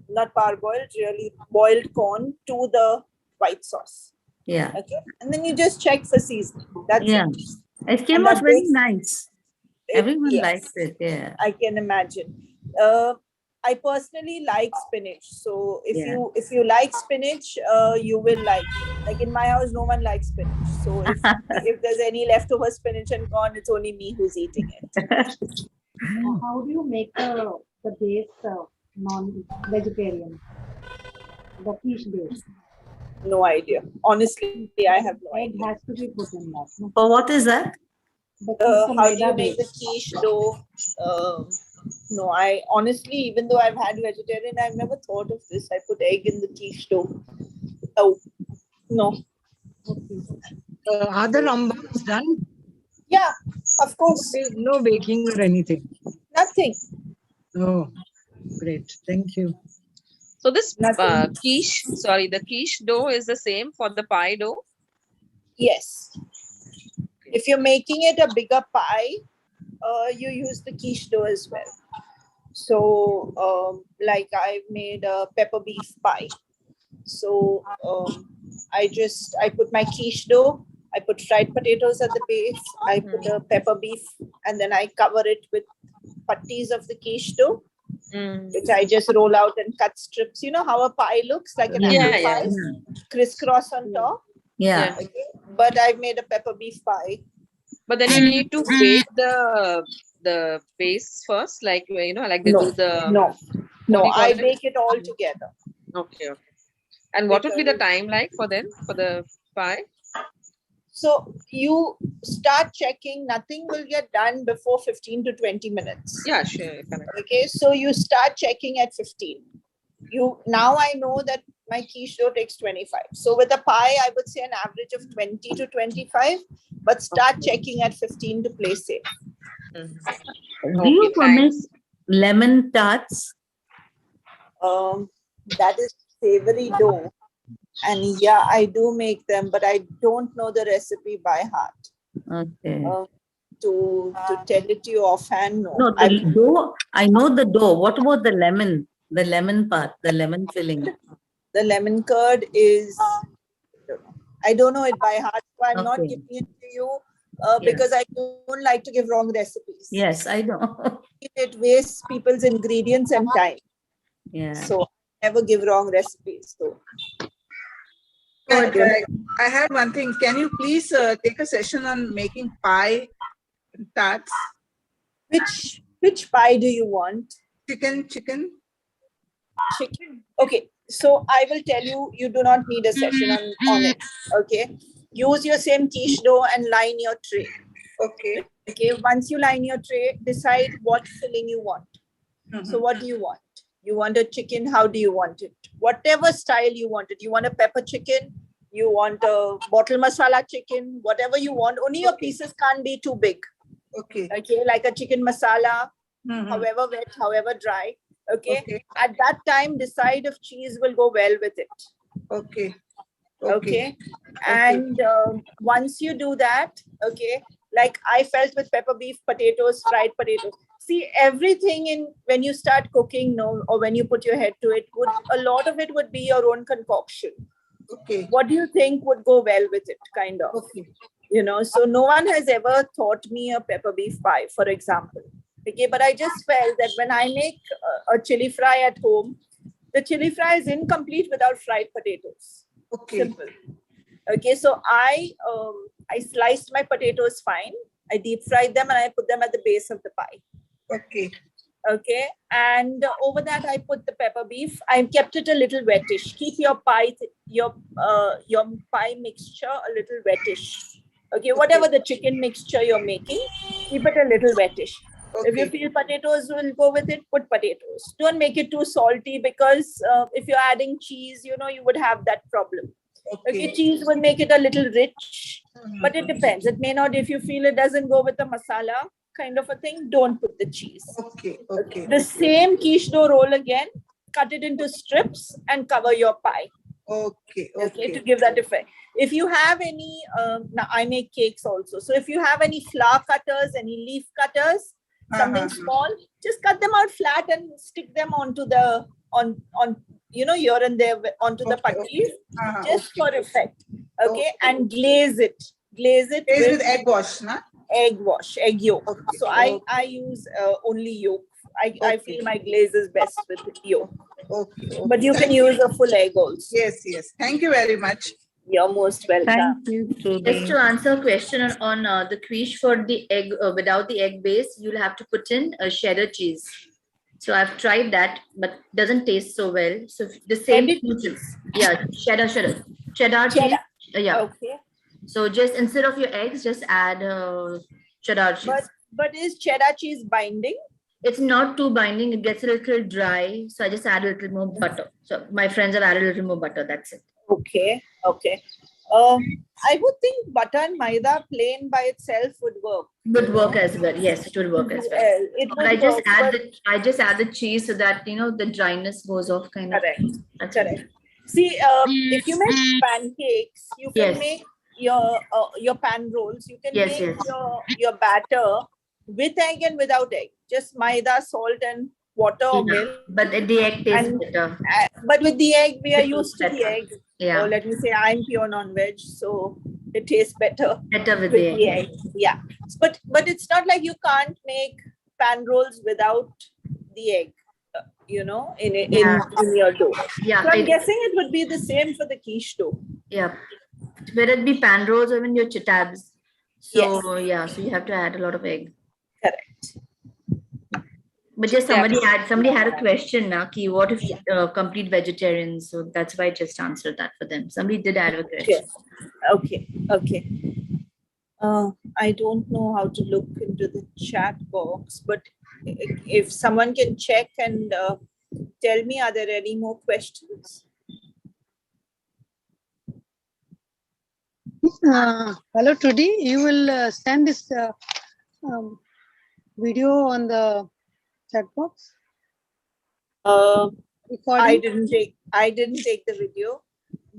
not parboiled, really boiled corn to the white sauce. Yeah. Okay. And then you just check for seasoning. That's it. It came out very nice. Everyone likes it. Yeah. I can imagine. I personally like spinach. So if you like spinach, you will like in my house, no one likes spinach. So if there's any leftover spinach and corn, it's only me who's eating it. How do you make the base non-vegetarian? The quiche base? No idea. Honestly, I have no idea. It has to be put in that. No? Oh, what is that? How do you make the quiche dough? No, I honestly, even though I've had vegetarian, I've never thought of this. I put egg in the quiche dough. Oh, no. Are the rambams done? Yeah, of course. There's no baking or anything. Nothing. Oh, great. Thank you. So this quiche, the quiche dough is the same for the pie dough? Yes. If you're making it a bigger pie, you use the quiche dough as well. So, like I made a pepper beef pie. So I put my quiche dough, I put fried potatoes at the base, I put a pepper beef, and then I cover it with patties of the quiche dough, which I just roll out and cut strips. You know how a pie looks like an apple pie, crisscross on top. Yeah. Okay. But I've made a pepper beef pie. But then you need to bake the base first, like like they do the. No, what do you call I it? bake it all together. Okay. And what would be the time like for the pie? So you start checking, nothing will get done before 15 to 20 minutes. Yeah, sure. Correct. Okay, so you start checking at 15. Now I know that my quiche dough takes 25. So with a pie, I would say an average of 20 to 25, but start checking at 15 to play safe. Do you make lemon tarts? That is savory dough. And yeah, I do make them, but I don't know the recipe by heart. Okay. To tell it to you offhand, no. No, the dough, I know the dough. What about the lemon? The lemon part, the lemon filling. The lemon curd is, I don't know it by heart, so I'm not giving it to you because I don't like to give wrong recipes. Yes, I know. It wastes people's ingredients and time. Yeah. So I never give wrong recipes. So. I had one thing. Can you please take a session on making pie tarts? Which pie do you want? Chicken. Okay, so I will tell you, you do not need a session on it. Okay, use your same quiche dough and line your tray. Okay, once you line your tray, decide what filling you want. So what do you want? You want a chicken? How do you want it? Whatever style you want it. You want a pepper chicken? You want a bottle masala chicken? Whatever you want. Only your pieces can't be too big. Okay, like a chicken masala, however wet, however dry. Okay. At that time, decide if cheese will go well with it. Okay. And once you do that, like I felt with pepper beef, potatoes, fried potatoes. See, everything when you start cooking, or when you put your head to it, a lot of it would be your own concoction. What do you think would go well with it, kind of? So no one has ever taught me a pepper beef pie, for example. But I just felt that when I make a chili fry at home, the chili fry is incomplete without fried potatoes. Simple. So I sliced my potatoes fine. I deep fried them and I put them at the base of the pie. And over that I put the pepper beef. I kept it a little wettish. Keep your pie mixture a little wettish. Whatever the chicken mixture you're making, keep it a little wettish. If you feel potatoes will go with it, put potatoes. Don't make it too salty, because if you're adding cheese, you would have that problem. Cheese will make it a little rich, but it depends. It may not. If you feel it doesn't go with the masala kind of a thing, don't put the cheese. The same quiche dough roll again, cut it into strips and cover your pie. To give that effect. If you have any, now I make cakes also. So if you have any flower cutters, any leaf cutters, something small, just cut them out flat and stick them onto the here and there onto the patties, just for effect. And glaze it. Glaze it with egg wash, na? Egg yolk. So I use only yolk. I feel my glaze is best with yolk. But you can use a full egg also. Yes. Thank you very much. You're most welcome. Thank you. Just to answer a question on the quiche for the egg, without the egg base, you'll have to put in a cheddar cheese. So I've tried that, but doesn't taste so well. So the same cheese. Yeah, cheddar cheese. Yeah. So just instead of your eggs, just add cheddar cheese. But is cheddar cheese binding? It's not too binding. It gets a little dry. So I just add a little more butter. So my friends have added a little more butter. That's it. Okay. I would think butter and maida plain by itself would work. Would work as well. Yes, it would work as well. But I just add the cheese so that the dryness goes off kind of. Correct. See, if you make pancakes, you can make your pan rolls. You can make your batter with egg and without egg. Just maida, salt, and water or milk. But the egg tastes better. But with the egg, we are It used to the better. egg. Yeah. Or let me say, I'm pure non-veg, so it tastes better. Better with the egg. Yeah. But it's not like you can't make pan rolls without the egg. You know, in your dough. Yeah. So I'm guessing it would be the same for the quiche dough. Yeah. Whether it be pan rolls or even your chitabs. So yeah, so you have to add a lot of egg. Correct. But just somebody had a question now, Ki, what if complete vegetarians? So that's why I just answered that for them. Somebody did add a question. Okay. I don't know how to look into the chat box, but if someone can check and tell me, are there any more questions? Hello, Trudy. You will send this video on the chat box? I didn't take the video.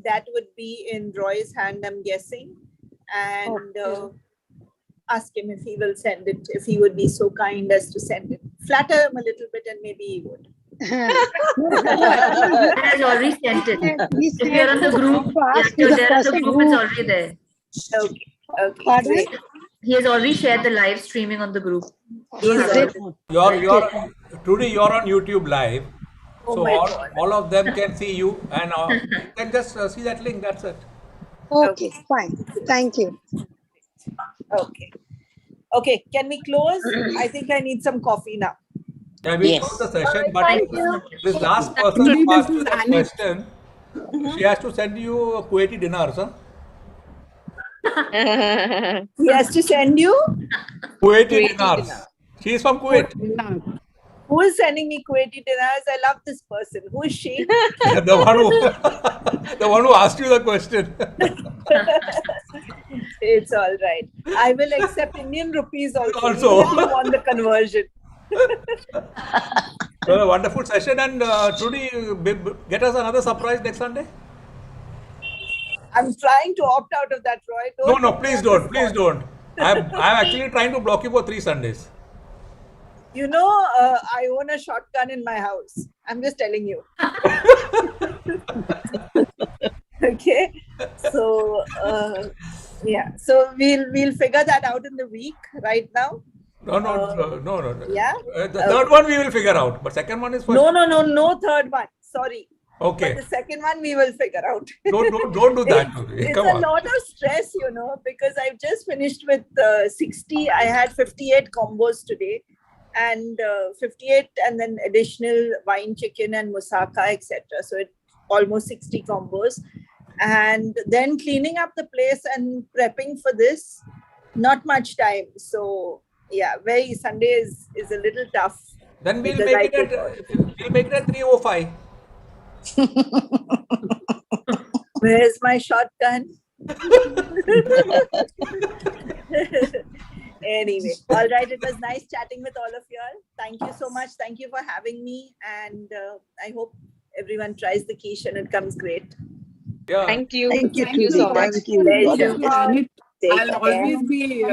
That would be in Roy's hand, I'm guessing, and ask him if he will send it. If he would be so kind as to send it, flatter him a little bit, and maybe he would. He has already sent it. If you're on the group, it's already there. Okay. Pardon? He has already shared the live streaming on the group. You're Trudy, you're on YouTube live. Oh So all of them can see you, and you can just see that link. That's it. Okay, fine. Thank you. Okay. Can we close? I think I need some coffee now. Yeah, we close the session, but this last person who asked you that question, she has to send you a Kuwaiti dinners, huh? He has to send you Kuwaiti dinners. She is from Kuwait. Who is sending me Kuwaiti dinners? I love this person. Who is she? the one who asked you the question. It's all right. I will accept Indian rupees also. If you want the conversion. So a wonderful session, and Trudy, get us another surprise next Sunday. I'm trying to opt out of that, Roy. No, please don't. I'm actually trying to block you for 3 Sundays. You know, I own a shotgun in my house. I'm just telling you. Okay. So yeah. So we'll figure that out in the week right now. No. Yeah. The third one we will figure out, but second one is for No third one. Sorry. Okay. But the second one we will figure out. Don't do that. It's Come a on. lot of stress, you know, because I've just finished with 60. I had 58 combos today, and 58, and then additional wine chicken and moussaka, etc. So it's almost 60 combos, and then cleaning up the place and prepping for this. Not much time. So yeah, Sunday is a little tough. Then we'll make it at 3:05. Where's my shotgun? Anyway, all right. It was nice chatting with all of you all. Thank you so much. Thank you for having me. And I hope everyone tries the quiche and it comes great. Yeah. Thank you. Thank you so much. I'll always be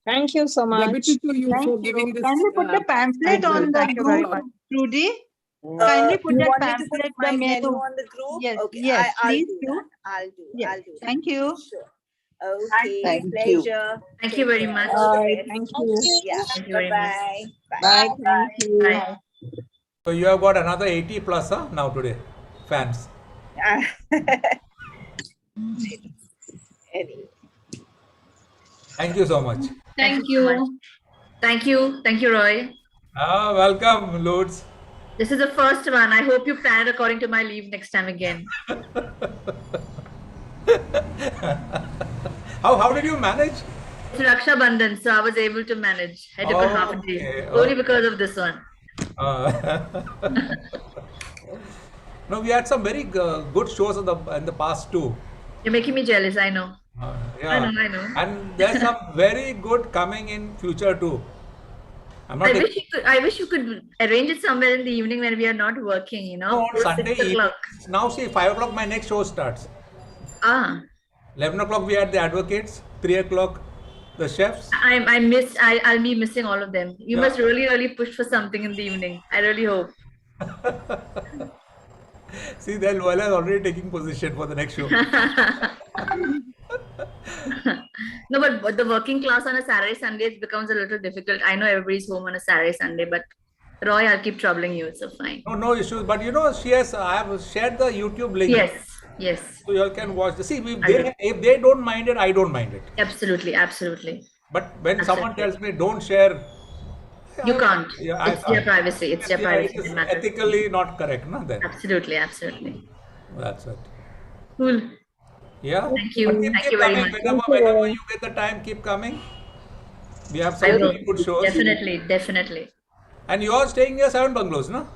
Thank you so much. grateful to you for giving this. Can you put the pamphlet on the group, Trudy? Kindly put that pamphlet, the menu on the group. Yes, Okay. yes, I'll please do do. that. I'll do. Thank you. Sure. Okay. Thank you. Pleasure. Thank you very much. Thank you. Yeah. Thank you very Bye. Bye. Thank you. Bye. So you have got another 80 plus, huh? Now today, fans. Anyway. Thank you so much. Thank you. Thank you, Roy. Welcome, Lourdes. This is the first one. I hope you plan it according to my leave next time again. How did you manage? It's Raksha Bandhan, so I was able to manage. I took a half a day. Only because of this one. No, we had some very good shows in the past too. You're making me jealous, I know. Yeah. I know. And there's some very good coming in future too. I wish you could arrange it somewhere in the evening when we are not working, you know. No, on Sunday 6 o'clock. Now see, 5 o'clock my next show starts. 11 o'clock we had the Advocates, 3 o'clock The chefs? I'll be missing all of them. You must really push for something in the evening. I really hope. See, then Luella is already taking position for the next show. No, but the working class on a Saturday, Sunday, it becomes a little difficult. I know everybody's home on a Saturday, Sunday, but Roy, I'll keep troubling you. So fine. No issues. But I have shared the YouTube link. Yes. So you all can watch. See, if they don't mind it, I don't mind it. Absolutely. But when someone tells me don't share, you can't. Yeah, it's their privacy. It's their privacy. It is ethically not correct, no? Then. Absolutely. That's it. Cool. Yeah. Thank you. Thank you very much. Whenever you get the time, keep coming. We have some really good shows. Definitely. And you are staying near Seven Bungalows, no?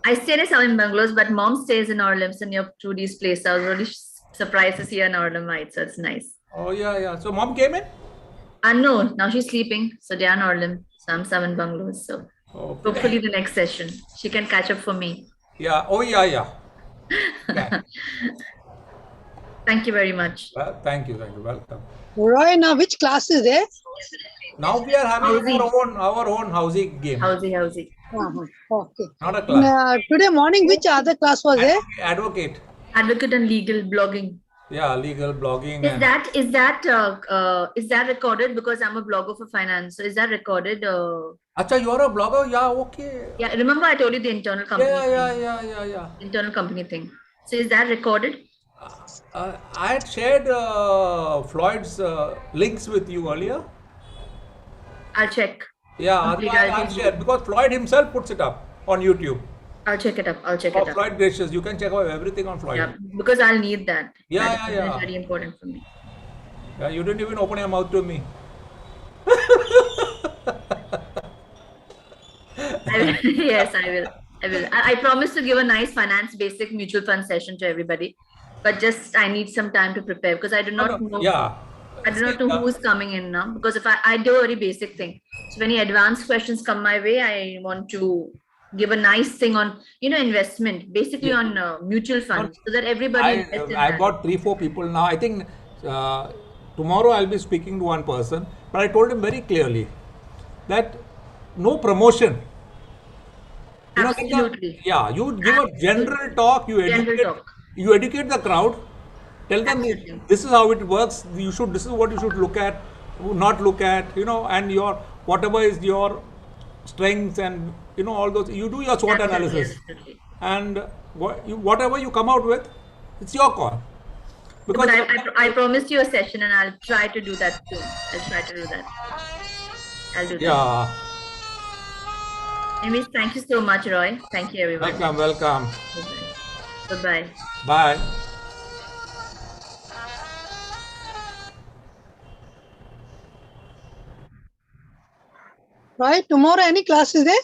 I stay in Seven Bungalows, but mom stays in Orleans near Trudy's place. I was really surprised to see her in Orleans, so it's nice. Oh, yeah. So mom came in? No, now she's sleeping. So they are in Orleans. So I'm Seven Bungalows. So hopefully the next session, she can catch up for me. Yeah. Oh, yeah. Thank you very much. Thank you. Welcome. Roy, now which class is there? Now we are having our own housing game. Housing. Okay. Not a class. Today morning, which other class was there? Advocate and legal blogging. Yeah, legal blogging. Is that recorded? Because I'm a blogger for finance. So is that recorded? Acha, you are a blogger? Yeah, okay. Yeah, remember I told you the internal company. Yeah. Internal company thing. So is that recorded? I had shared Floyd's links with you earlier. I'll check. Yeah, I'll share because Floyd himself puts it up on YouTube. I'll check it up. Floyd Gracious, you can check out everything on Floyd. Yeah, because I'll need that. Yeah. That's very important for me. Yeah, you didn't even open your mouth to me. Yes, I will. I promise to give a nice finance basic mutual fund session to everybody, but just I need some time to prepare because I do not know. Yeah. I do not know who's coming in now because if I do a very basic thing. So when any advanced questions come my way, I want to give a nice thing on investment, basically on mutual funds, so that everybody. I've got 3-4 people now. I think tomorrow I'll be speaking to one person, but I told him very clearly that no promotion. Absolutely. You give a general talk. You educate the crowd. Tell them this is how it works. This is what you should look at, not look at. And your whatever is your strengths and all those. You do your SWOT analysis, and whatever you come out with, it's your call. Because I promised you a session, and I'll try to do that soon. I'll do that. Yeah. Anyways, thank you so much, Roy. Thank you, everyone. Welcome. Bye-bye. Bye. Right, tomorrow any class is there?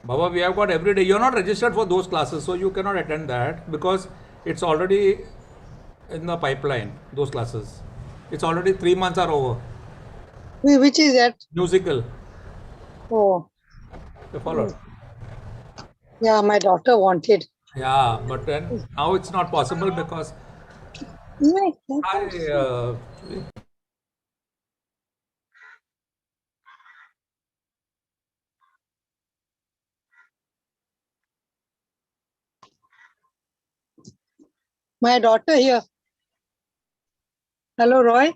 Baba, we have got every day. You're not registered for those classes, so you cannot attend that because it's already in the pipeline, those classes. It's already 3 months are over. Which is that? Musical. Oh. You followed? Yeah, my daughter wanted. Yeah, but then now it's not possible because my daughter here. Hello, Roy.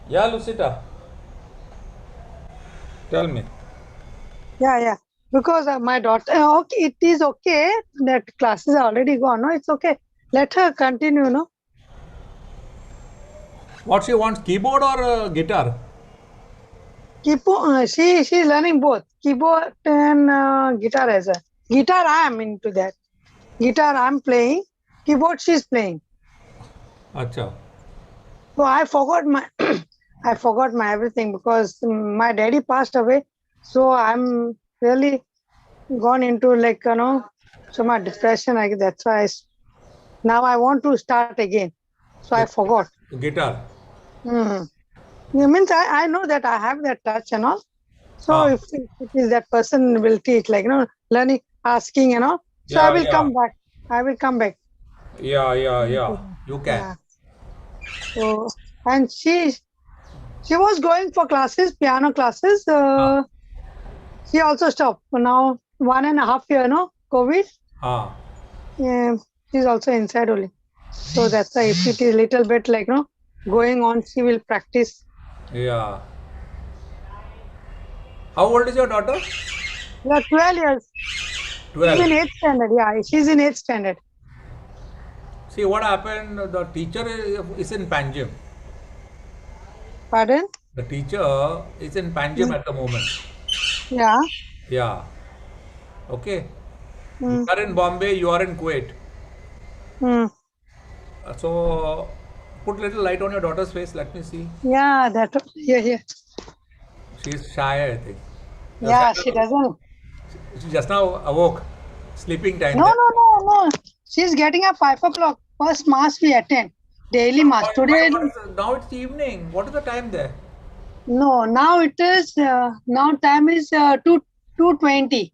Yeah, Lucita. Tell me. Yeah. Because my daughter, okay, it is okay that classes are already gone. No, it's okay. Let her continue, no? What she wants, keyboard or guitar? She's learning both keyboard and guitar as well. Guitar, I am into that. Guitar, I'm playing. Keyboard, she's playing. Acha. So I forgot my I forgot my everything because my daddy passed away. So I'm really gone into like so much depression. That's why now I want to start again. So I forgot. Guitar. It means I know that I have that touch and all. So if it is that person will teach, like learning, asking, So Yeah, I will come back. I will come back. Yeah. You can. Yeah. So and she was going for classes, piano classes. She also stopped. Now 1.5 years, COVID. Yeah, she's also inside only. So that's why if it is little bit like going on, she will practice. Yeah. How old is your daughter? Yeah, 12 years. 12. She's in 8th standard. Yeah, she's in 8th standard. See what happened, the teacher is in Panjim. Pardon? The teacher is in Panjim at the moment. Yeah. Yeah. Okay. You are in Bombay, you are in Kuwait. So put little light on your daughter's face. Let me see. Yeah, yeah. She's shy, I think. Yeah, she doesn't. She just now awoke. Sleeping time. No. She's getting up 5 o'clock. First mass we attend. Daily mass. Today. Now it's evening. What is the time there? No, now it is. Now time is 2:20.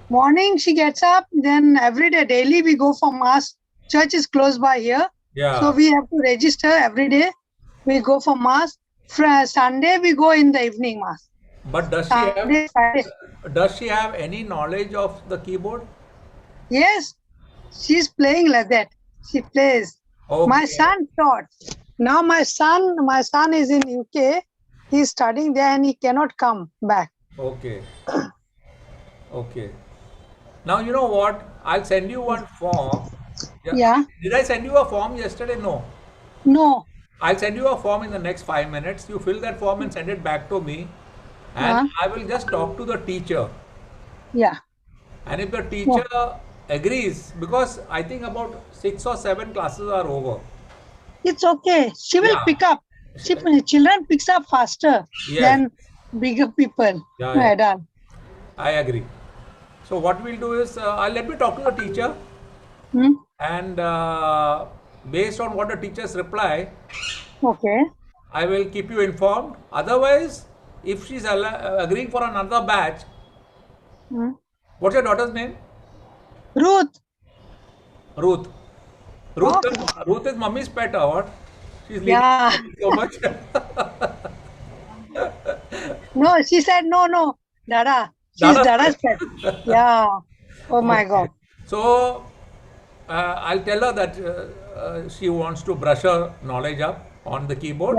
Morning she gets up. Then every day, daily we go for mass. Church is close by here. Yeah. So we have to register every day. We go for mass. Sunday we go in the evening mass. But does she have any knowledge of the keyboard? Yes, she's playing like that. She plays. Okay. My son taught. Now my son is in UK. He's studying there and he cannot come back. Okay. Okay. Now you know what? I'll send you one form. Yeah. Did I send you a form yesterday? No. No. I'll send you a form in the next 5 minutes. You fill that form and send it back to me. And I will just talk to the teacher. Yeah. And if the teacher agrees, because I think about 6 or 7 classes are over. It's okay. She will pick up. Children picks up faster than bigger people. Adult. I agree. So what we'll do is, let me talk to the teacher. And based on what the teachers reply, I will keep you informed. Otherwise, if she's agreeing for another batch, what's your daughter's name? Ruth. Ruth is mummy's pet or what? She's leaving so much. No, she said no. Dada. She's Dada's pet. Yeah. Oh my God. So I'll tell her that she wants to brush her knowledge up on the keyboard.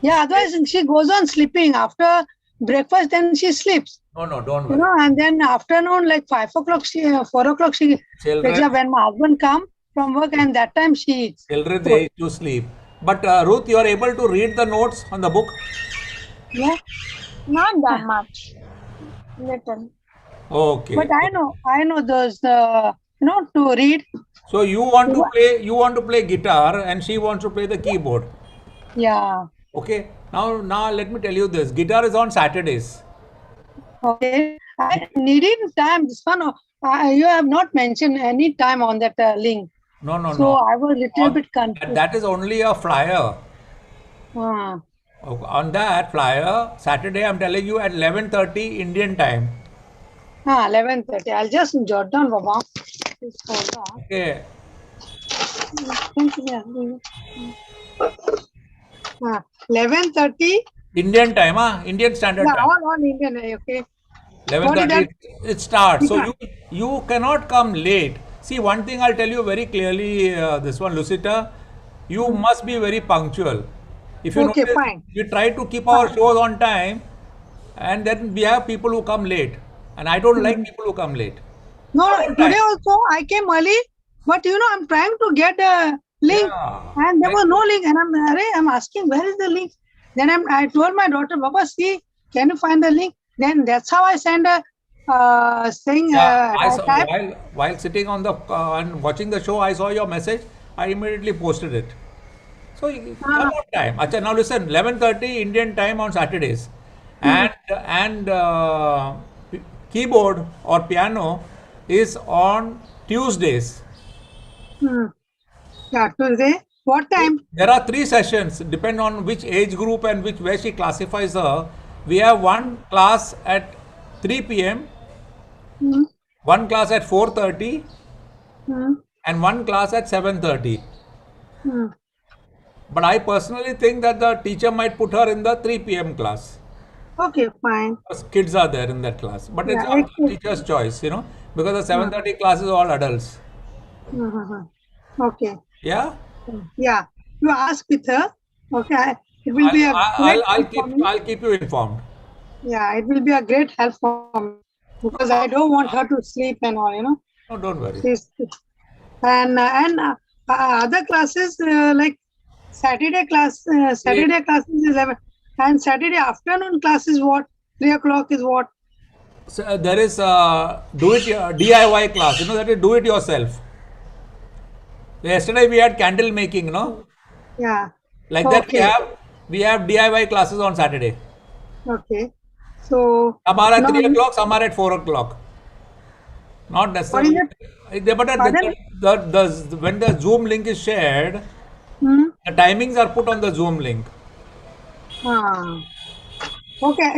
Yeah, otherwise she goes on sleeping. After breakfast, then she sleeps. No, don't worry. And then afternoon, like 5 o'clock, 4 o'clock, she wakes up when my husband comes from work, and that time she eats. Children, they to sleep. But Ruth, you are able to read the notes on the book? Yeah. Not that much. Little. Okay. But I know those, to read. So you want to play guitar, and she wants to play the keyboard. Yeah. Okay. Now let me tell you this. Guitar is on Saturdays. Okay. I needed time. This one, you have not mentioned any time on that link. No. So I was a little bit confused. That is only a flyer. On that flyer, Saturday, I'm telling you at 11:30 Indian time. 11:30. I'll just jot down, Baba. Okay. 11:30 Indian time, Indian Standard Time. On Indian, okay. 11:30 it starts. So you cannot come late. See, one thing I'll tell you very clearly, this one, Lucita, you must be very punctual. If you Okay, notice, fine. we try to keep our shows on time, and then we have people who come late, and I don't like people who come late. No, Come on today time. also I came early, but I'm trying to get a link, and there was no link, and I'm asking where is the link. Then I told my daughter, Baba, see, can you find the link? Then that's how I send a saying. Yeah, I type. while sitting on the and watching the show, I saw your message. I immediately posted it. So come on time. Acha, now listen, 11:30 Indian time on Saturdays, and keyboard or piano is on Tuesdays. Yeah, Tuesday. What time? There are 3 sessions, depend on which age group and where she classifies her. We have one class at 3 p.m., one class at 4:30, and one class at 7:30. But I personally think that the teacher might put her in the 3 p.m. class. Okay, fine. Because kids are there in that class. But it's Yeah, all the teacher's choice, because the 7:30 class is all adults. Okay. Yeah? Yeah. You ask with her. Okay. It will be a great I'll keep you informed. Yeah, it will be a great help for me because I don't want her to sleep and all, No, don't worry. And other classes like Saturday class is 11, and Saturday afternoon class is what? 3 o'clock is what? So, there is DIY class, that is do it yourself. Yesterday we had candle making, Yeah. Like that we have DIY classes on Saturday. Okay. So some are at 3 o'clock, some are at 4 o'clock. Not necessarily. But when the Zoom link is shared, the timings are put on the Zoom link. Okay,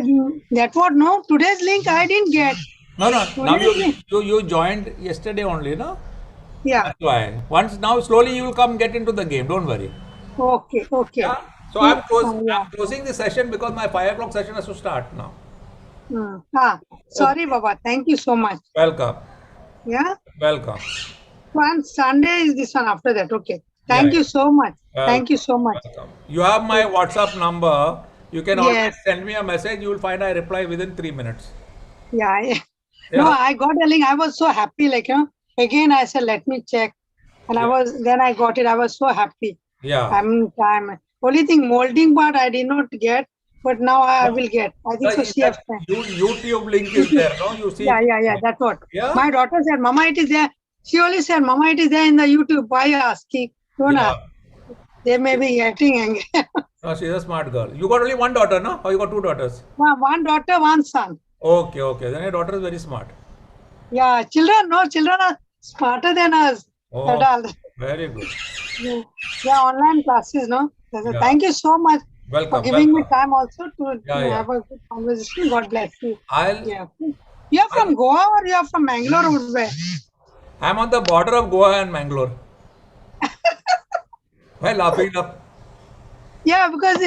that what? No, today's link I didn't get. No. Now you joined yesterday only, no? Yeah. That's why. Now slowly you will come get into the game. Don't worry. Okay. Yeah? So I'm closing the session because my 5 o'clock session has to start now. Sorry, Baba. Thank you so much. Welcome. Yeah. Welcome. One Sunday is this one after that. Okay. Thank you so much. Thank you so much. Welcome. You have my WhatsApp number. You can always send me a message. You will find I reply within 3 minutes. Yeah. No, I got a link. I was so happy. Again, I said, let me check. And then I got it. I was so happy. Yeah. Only thing, molding part I did not get, but now I will get. I think so. She has YouTube link is there, no? You see? Yeah. That's what. Yeah? My daughter said, Mama, it is there. She only said, Mama, it is there in the YouTube. Why are you asking? Don't ask. They may be getting angry. No, she's a smart girl. You got only one daughter, no? Or you got 2 daughters? One daughter, one son. Okay. Then your daughter is very smart. Yeah, children are smarter than us. Oh, very good. Yeah, online classes, no? Yeah. Thank you so much for giving me time also to have a good conversation. God bless you. Yeah. You are from Goa or you are from Mangalore or where? I'm on the border of Goa and Mangalore. Why laughing up? Yeah, because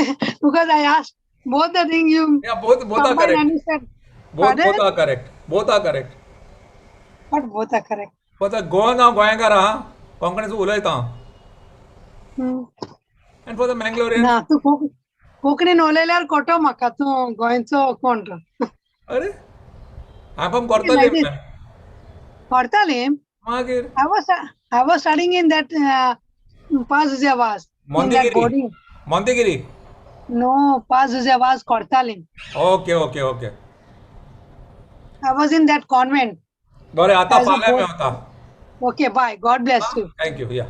I asked both the things you. Yeah, both are correct. And you said, both are correct. Both are correct. But both are correct. But the Goa now Goyangara, Konkan is Ulaita. And for the Mangalorean. Na, tu Kokani Nolelar Koto Makatu going to Kontra. I'm from Kortalim. Kortalim? I was studying in that Pazuzavas. Montegiri? No, Pazuzavas Kortalim. Okay. I was in that convent. Okay, bye. Okay, bye. God bless you. Thank you. Yeah.